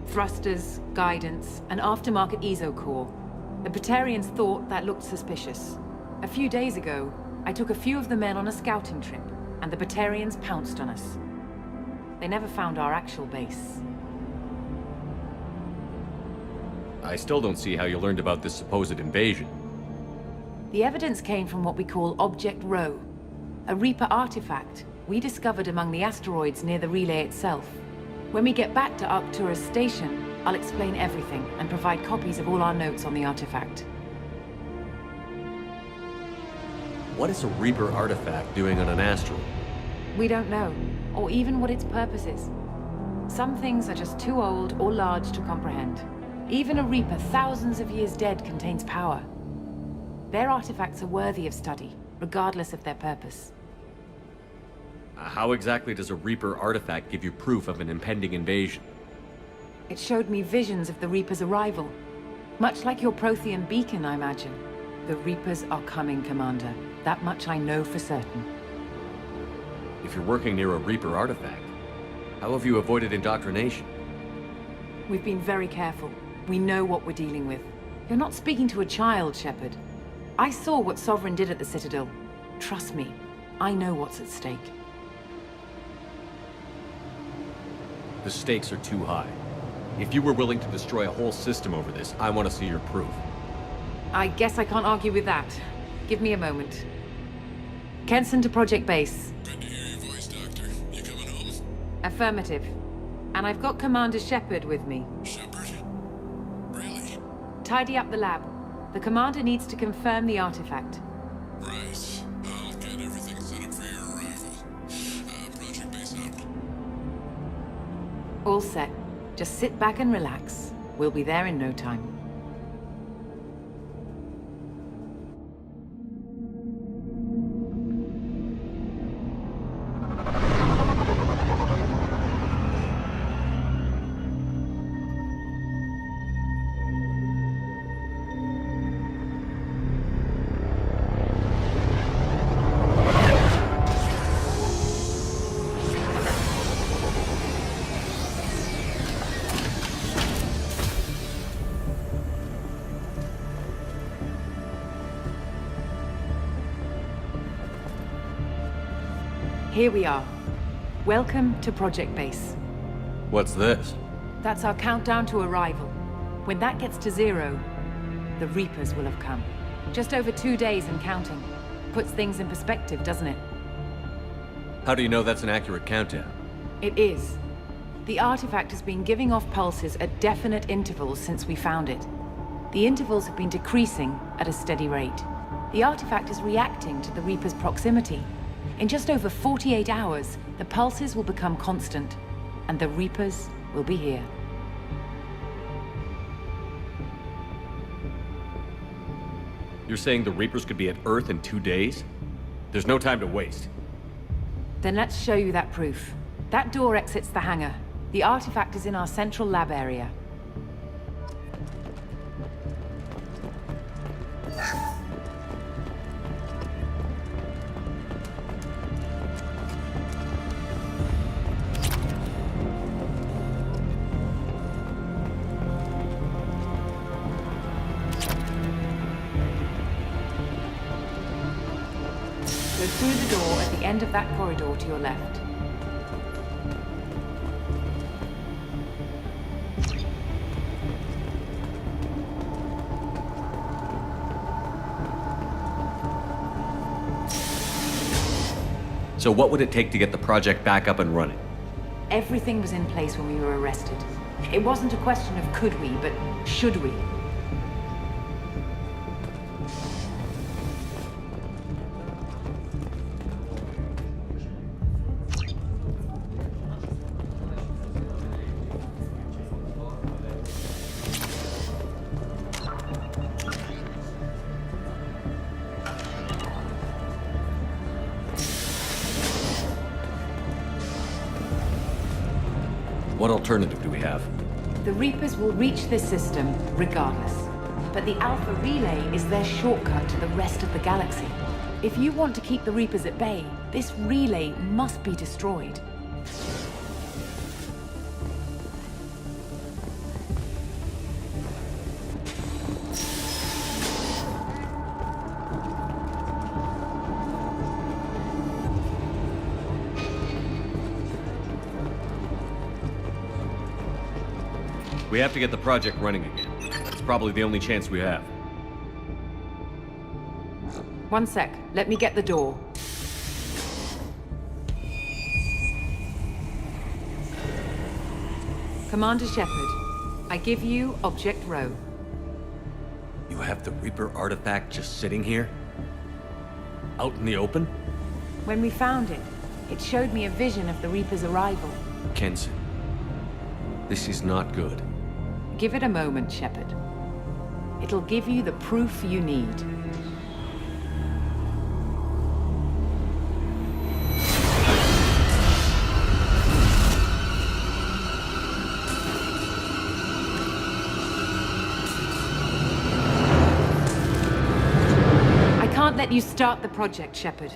Thrusters, guidance, and aftermarket ESO core. The Batarians thought that looked suspicious. A few days ago, I took a few of the men on a scouting trip, and the Batarians pounced on us. They never found our actual base. I still don't see how you learned about this supposed invasion. The evidence came from what we call Object Rho, a Reaper artifact we discovered among the asteroids near the relay itself. When we get back to Arcturus Station, I'll explain everything and provide copies of all our notes on the artifact. What is a Reaper artifact doing on an asteroid? We don't know, or even what its purpose is. Some things are just too old or large to comprehend. Even a Reaper thousands of years dead contains power. Their artifacts are worthy of study, regardless of their purpose. How exactly does a Reaper artifact give you proof of an impending invasion? It showed me visions of the Reaper's arrival. Much like your Prothean beacon, I imagine. The Reapers are coming, Commander. That much I know for certain. If you're working near a Reaper artifact, how have you avoided indoctrination? We've been very careful. We know what we're dealing with. You're not speaking to a child, Shepard. I saw what Sovereign did at the Citadel. Trust me, I know what's at stake. The stakes are too high. If you were willing to destroy a whole system over this, I want to see your proof. I guess I can't argue with that. Give me a moment. Kenson to Project Base. Good to hear your voice, Doctor. You coming home? Affirmative. And I've got Commander Shepard with me. Shepard? Really? Tidy up the lab. The Commander needs to confirm the artifact. Right. I'll get everything set up for your arrival. Project Base out. All set. Just sit back and relax. We'll be there in no time. Here we are. Welcome to Project Base. What's this? That's our countdown to arrival. When that gets to 0, the Reapers will have come. Just over 2 days and counting. Puts things in perspective, doesn't it? How do you know that's an accurate countdown? It is. The artifact has been giving off pulses at definite intervals since we found it. The intervals have been decreasing at a steady rate. The artifact is reacting to the Reaper's proximity. In just over 48 hours, the pulses will become constant, and the Reapers will be here. You're saying the Reapers could be at Earth in 2 days? There's no time to waste. Then let's show you that proof. That door exits the hangar. The artifact is in our central lab area. Go through the door at the end of that corridor to your left. So what would it take to get the project back up and running? Everything was in place when we were arrested. It wasn't a question of could we, but should we? What alternative do we have? The Reapers will reach this system regardless. But the Alpha Relay is their shortcut to the rest of the galaxy. If you want to keep the Reapers at bay, this relay must be destroyed. We have to get the project running again. It's probably the only chance we have. One sec. Let me get the door. Commander Shepard, I give you Object Rho. You have the Reaper artifact just sitting here? Out in the open? When we found it, it showed me a vision of the Reaper's arrival. Kenson, this is not good. Give it a moment, Shepard. It'll give you the proof you need. I can't let you start the project, Shepard.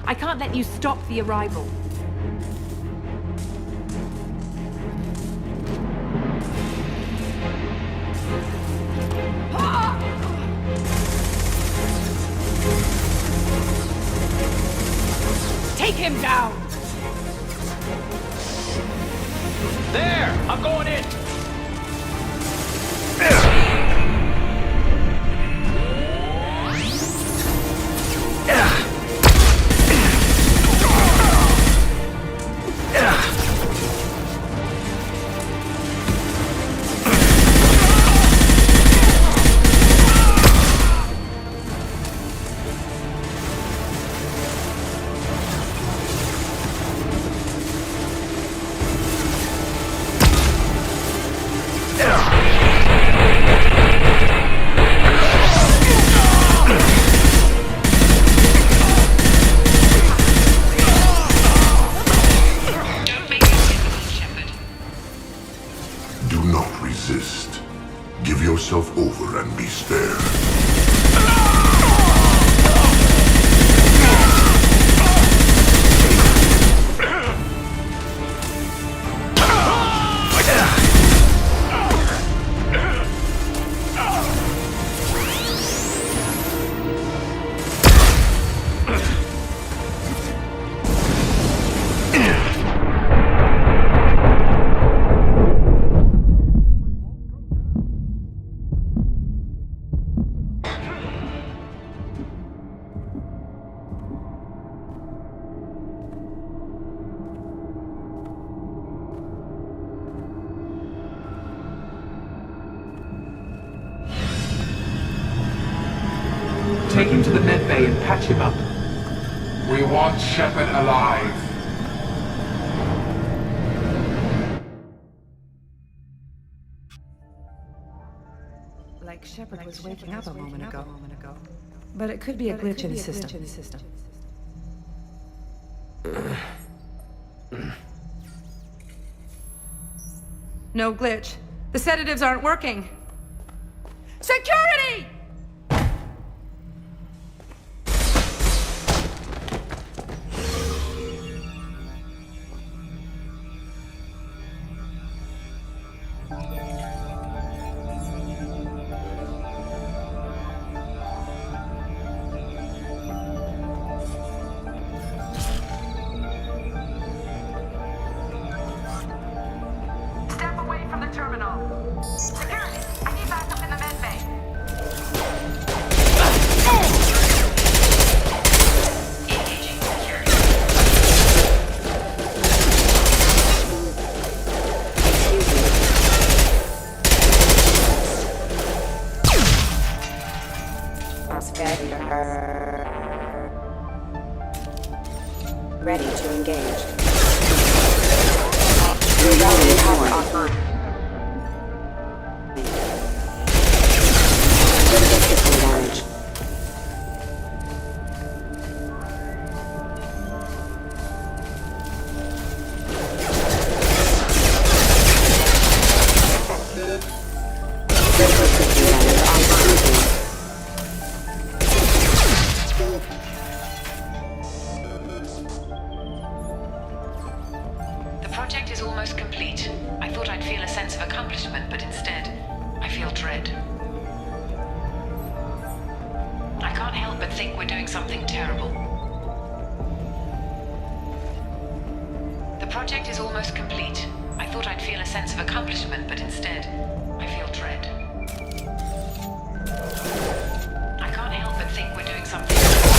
I can't let you stop the arrival. Take him down! There! I'm going in! yourself over and be spared. Take him to the med bay and patch him up. We want Shepard alive. Like Shepard was waking up a moment ago. But it could be a glitch in the system. No glitch. The sedatives aren't working. Security! Step away from the terminal. Security, I need backup in the med bay. Ready to engage. Rerouting power offline. Critical system damage. Critical system damage on The project is almost complete. I thought I'd feel a sense of accomplishment, but instead, I feel dread. I can't help but think we're doing something terrible. The project is almost complete. I thought I'd feel a sense of accomplishment, but instead, I feel dread. I can't help but think we're doing something terrible.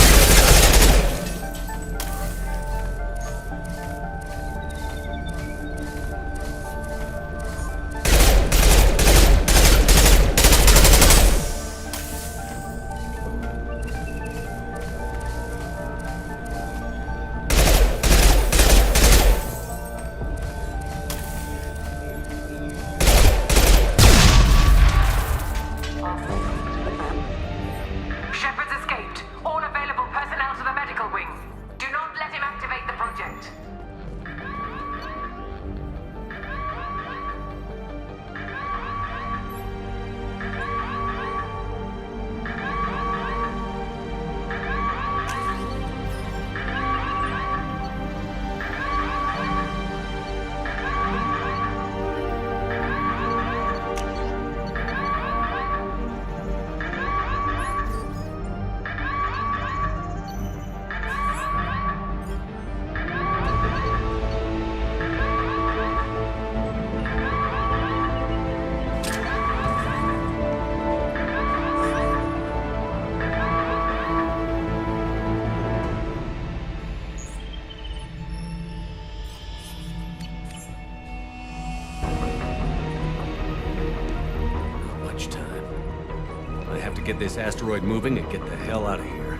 Shepard's escaped. All available personnel to the medical wing. Do not let him activate the project. Not much time. I have to get this asteroid moving and get the hell out of here.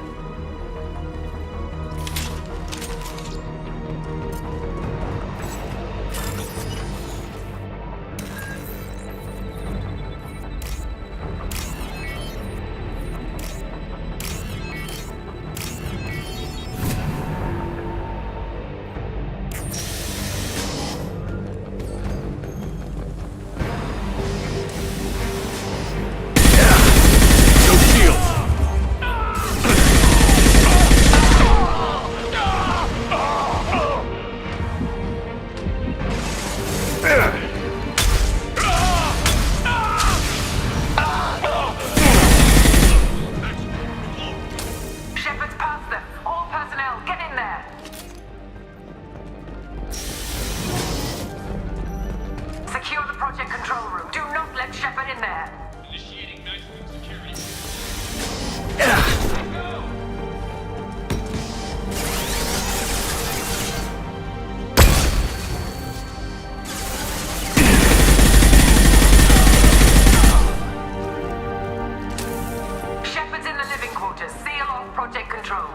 Shepard's past them. All personnel, get in there. Secure the project control room. Do not let Shepard in there. Initiating night room security. Shepard's in the living quarters. Seal off project control.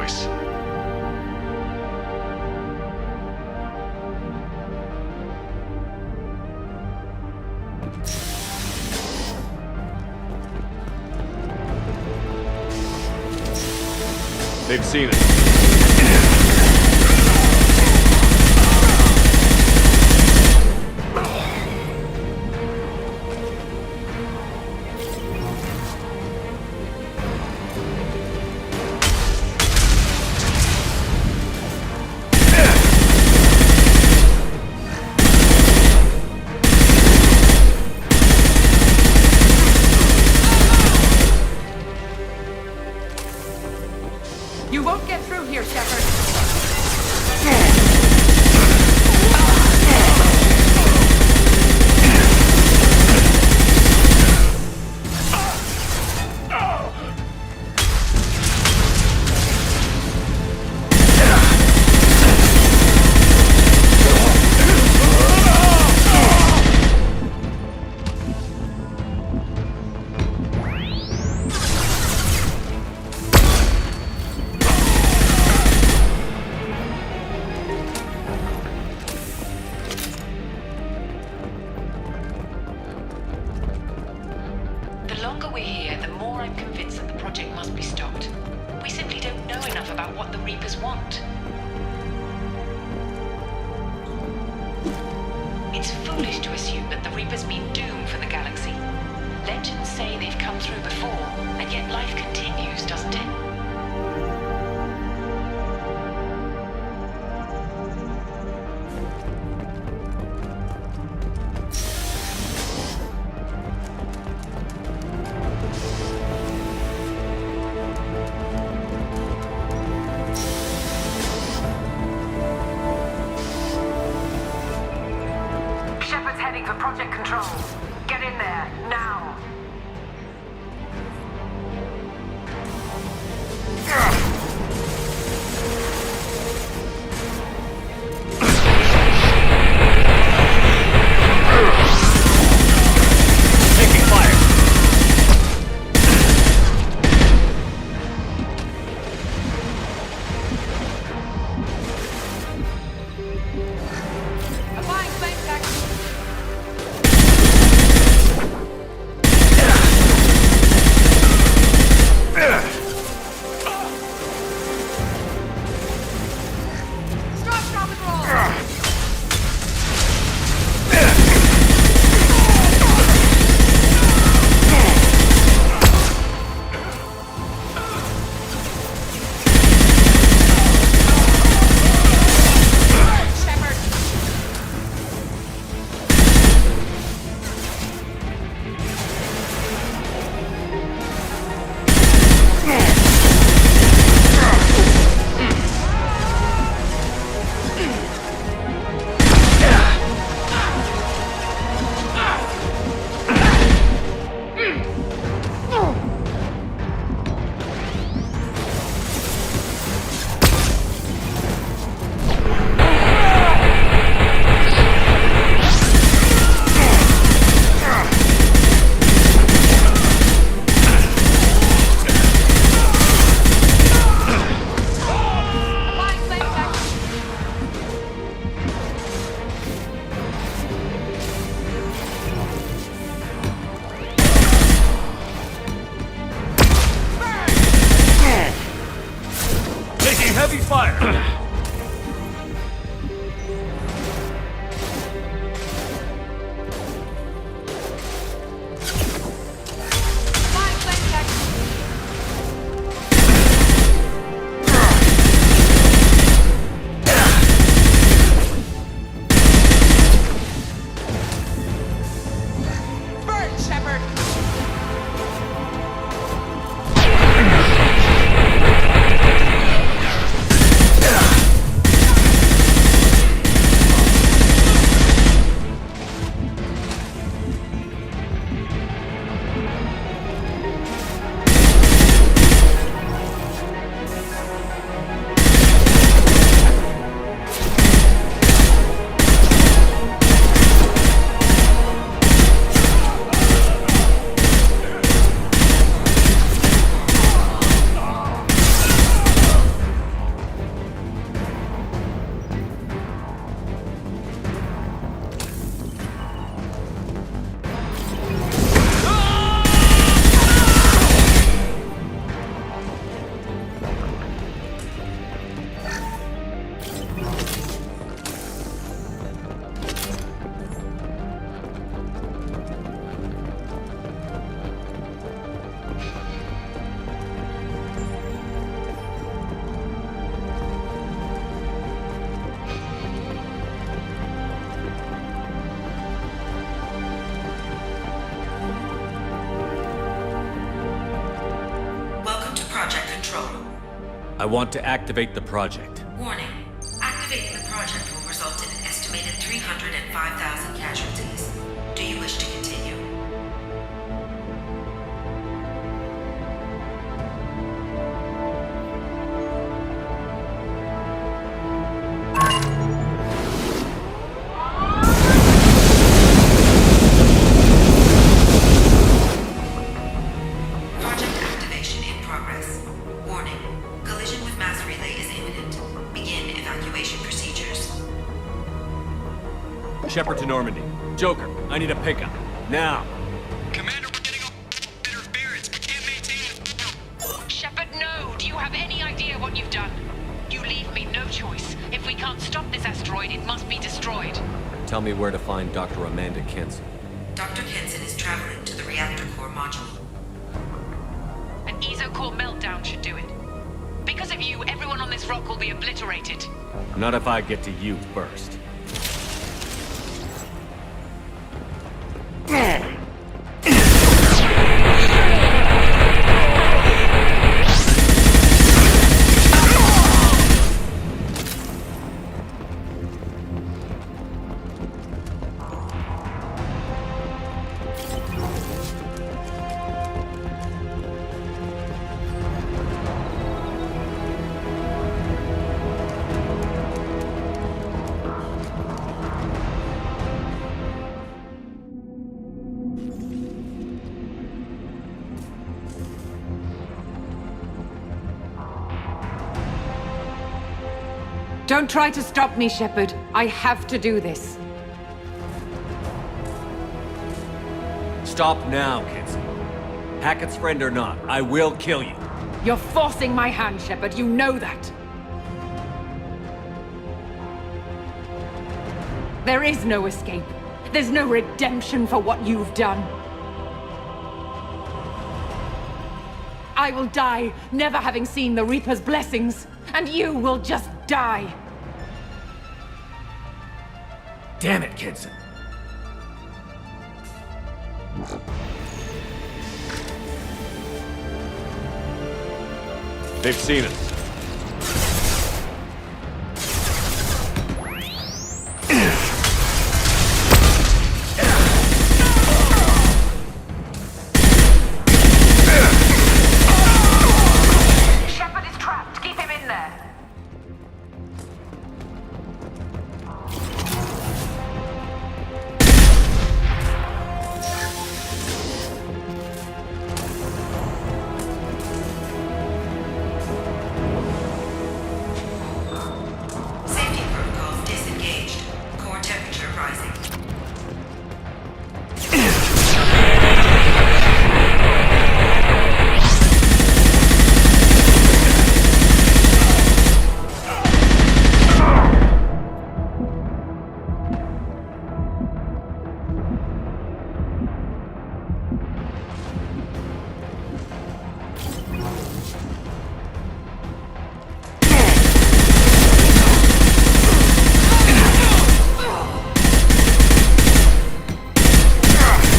choice. They've seen it. You won't get through here, Shepard. The longer we're here, the more I'm convinced that the project must be stopped. We simply don't know enough about what the Reapers want. It's foolish to assume that the Reapers mean doom for the galaxy. Legends say they've come through before, and yet life continues, doesn't it? Shepard's heading for Project Control. Get in there, now! Taking fire. Applying flame tech. Stop and roll! Taking heavy fire. Burn, Shepard! Yeah. want to activate the project. Warning. Activating the project will result in an estimated 305,000 casualties. Do you wish to continue? Project activation in progress. Warning. Collision with mass relay is imminent. Begin evacuation procedures. Shepard to Normandy. Joker, I need a pickup. Now! Shepard, no! Do you have any idea what you've done? You leave me no choice. If we can't stop this asteroid, it must be destroyed. Tell me where to find Dr. Amanda Kenson. Dr. Kenson is traveling to the reactor core module. An ESO-core meltdown should do it. Because of you, everyone on this rock will be obliterated. Not if I get to you first. Don't try to stop me, Shepard. I have to do this. Stop now, Kenson. Hackett's friend or not, I will kill you. You're forcing my hand, Shepard. You know that. There is no escape. There's no redemption for what you've done. I will die, never having seen the Reaper's blessings, and you will just die. Damn it, Kenson. They've seen us. Shepard is trapped. Keep him in there. Safety protocols disengaged. Core temperature rising.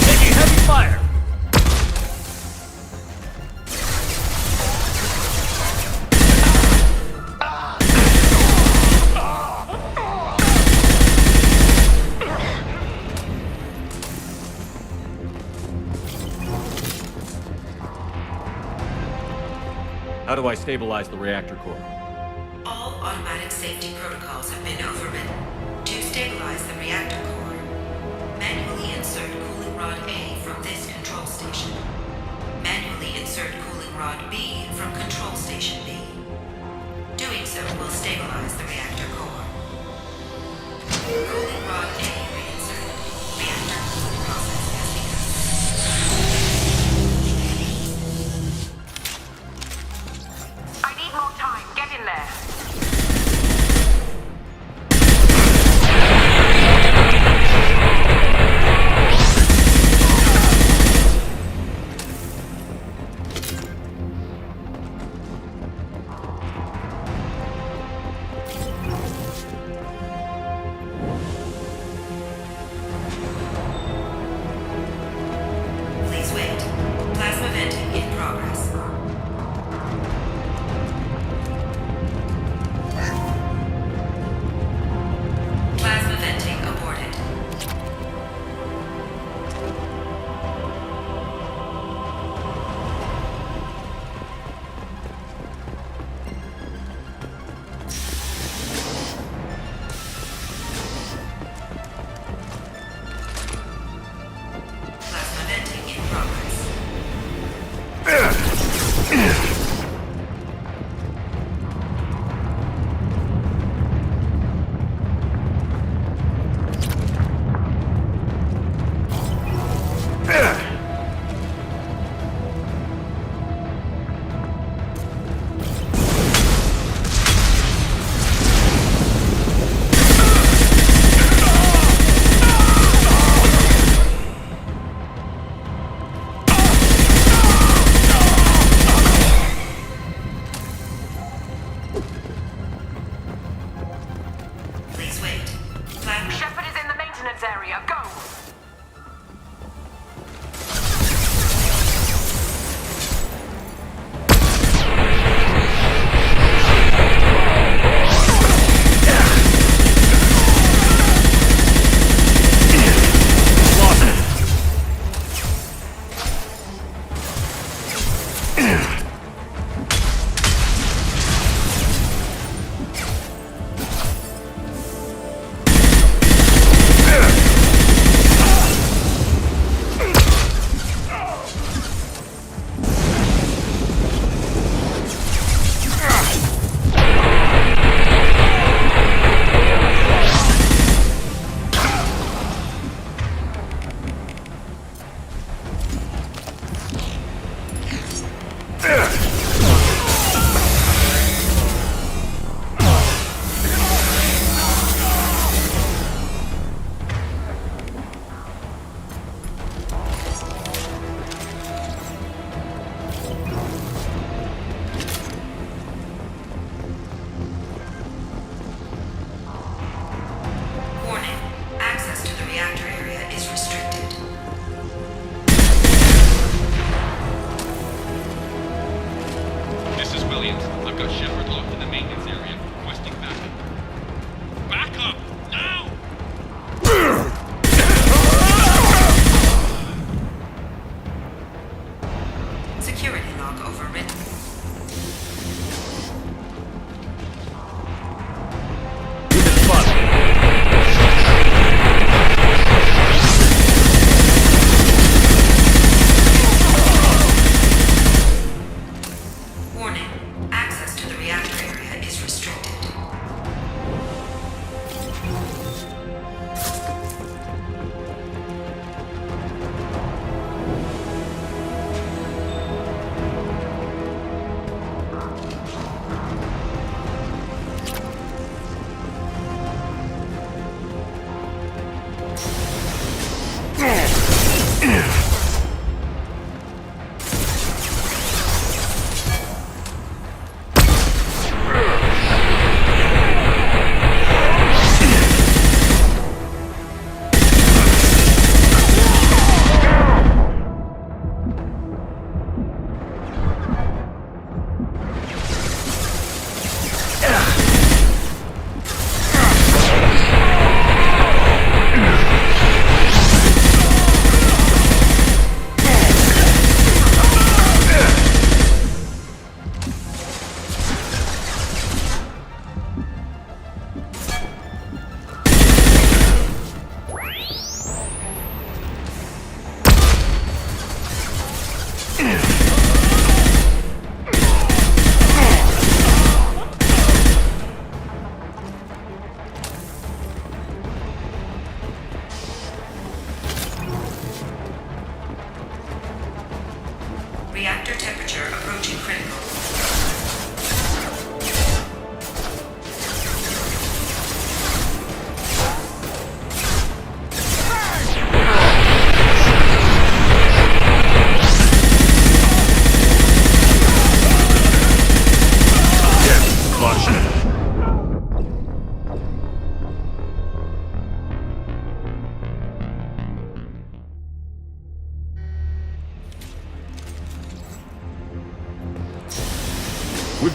Taking heavy fire! How do I stabilize the reactor core? All automatic safety protocols have been overridden. To stabilize the reactor core, manually insert cooling rod A from this control station. Manually insert cooling rod B from control station B. Doing so will stabilize the reactor core. Cooling rod A reinserted. Reactor cooling process has begun. I need more time. Get in there.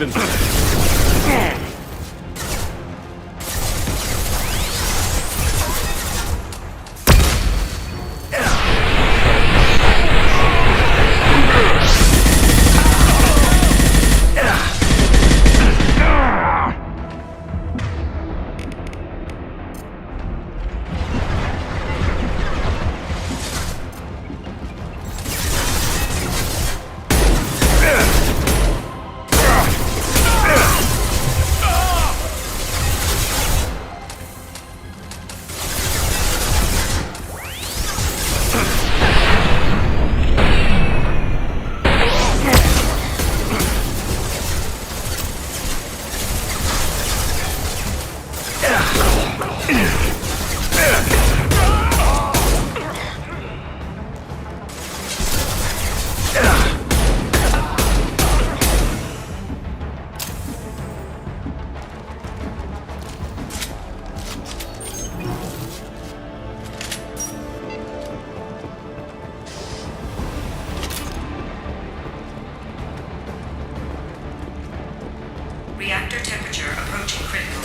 weapons. Reactor temperature approaching critical.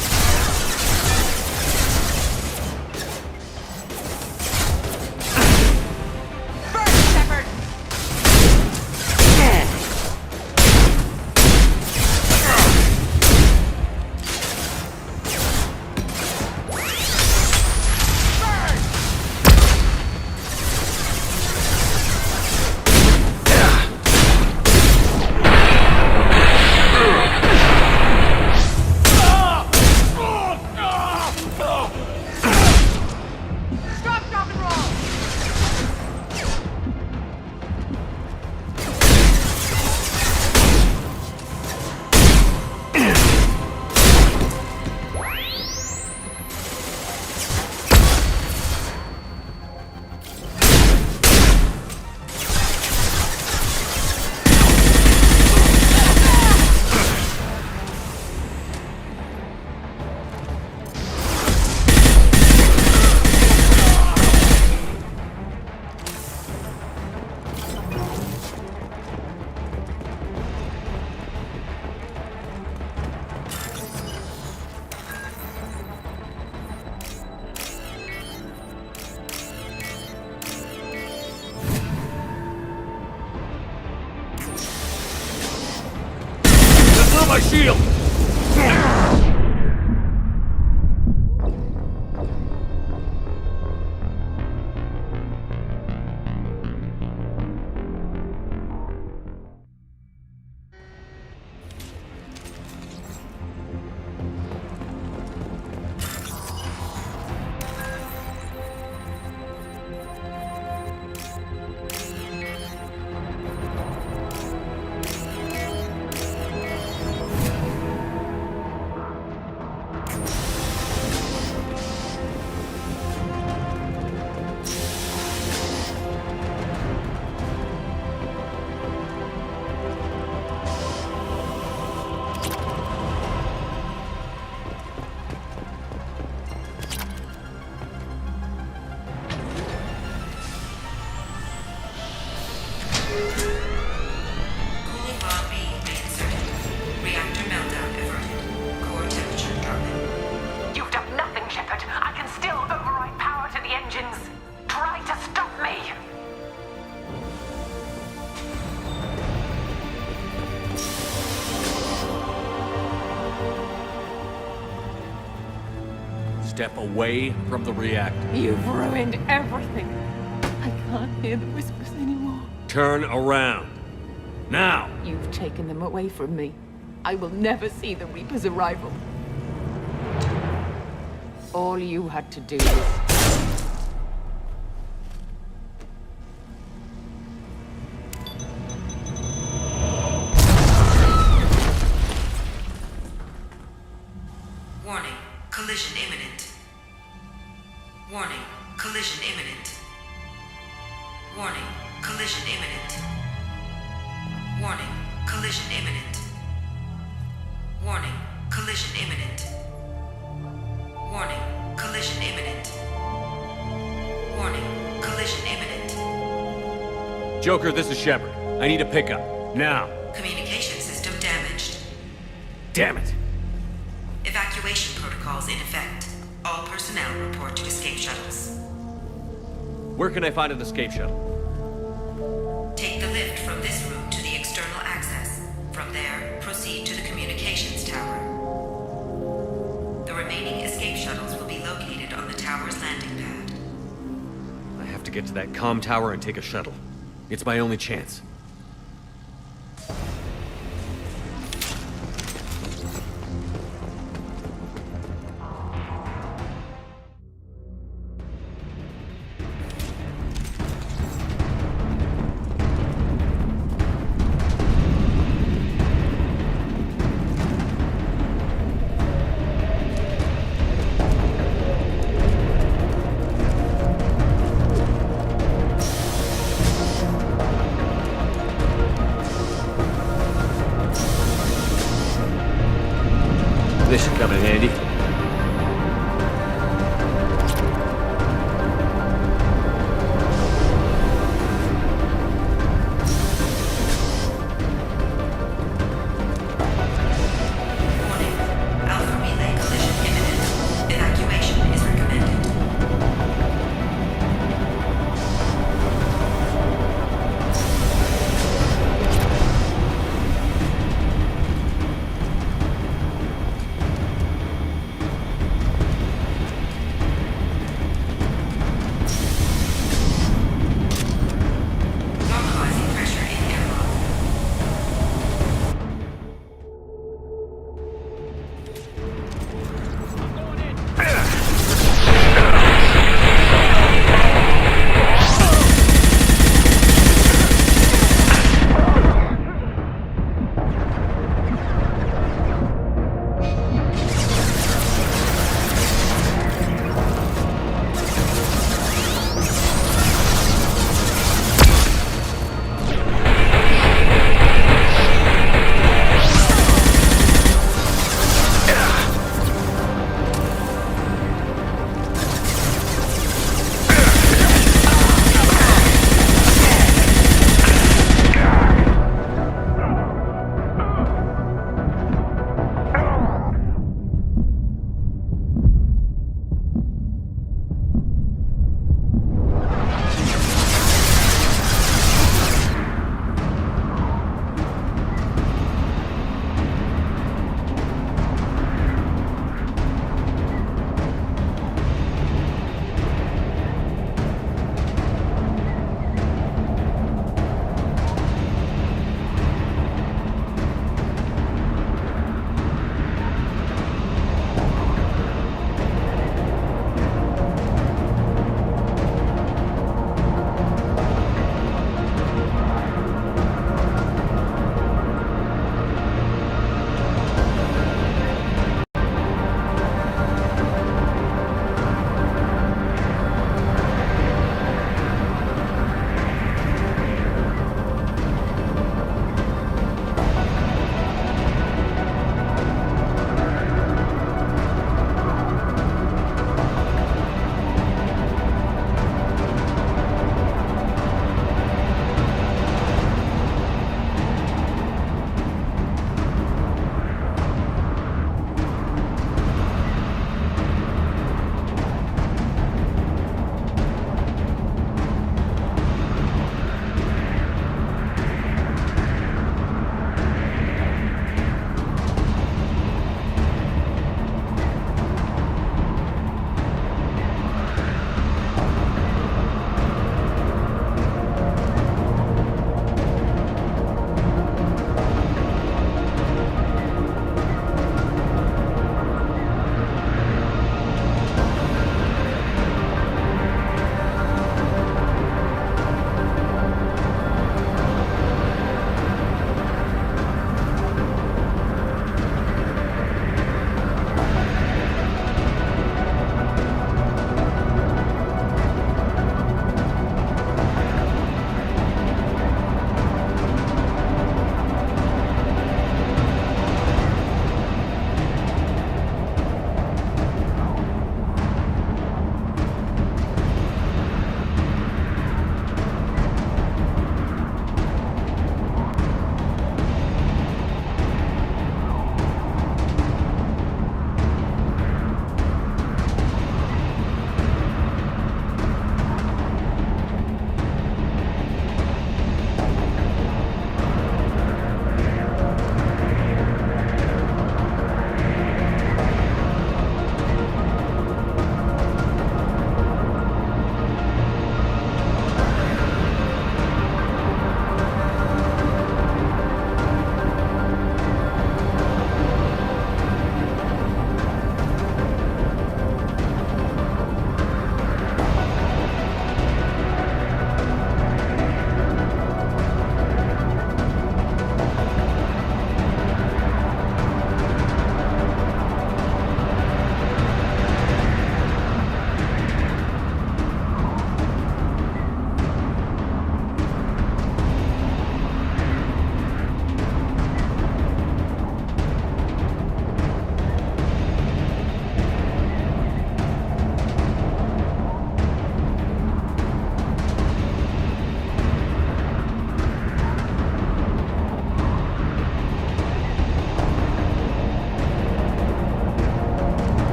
My shield! Cooling rod B reinserted. Reactor meltdown averted. Core temperature dropping. You've done nothing, Shepard. I can still override power to the engines. Try to stop me. Step away from the reactor. You've ruined everything. I can't hear the whispers anymore. Turn around. Now! You've taken them away from me. I will never see the Reaper's arrival. All you had to do was... Warning, collision imminent. Warning, collision imminent. Warning, collision imminent. Warning, collision imminent. Warning, collision imminent. Warning, collision imminent. Warning, collision imminent. Joker, this is Shepard. I need a pickup. Now. Communication system damaged. Damn it! Evacuation protocols in effect. All personnel report to escape shuttles. Where can I find an escape shuttle? Take the lift from this room to the external access. From there, proceed to the communications tower. The remaining escape shuttles will be located on the tower's landing pad. I have to get to that comm tower and take a shuttle. It's my only chance. This should come in handy.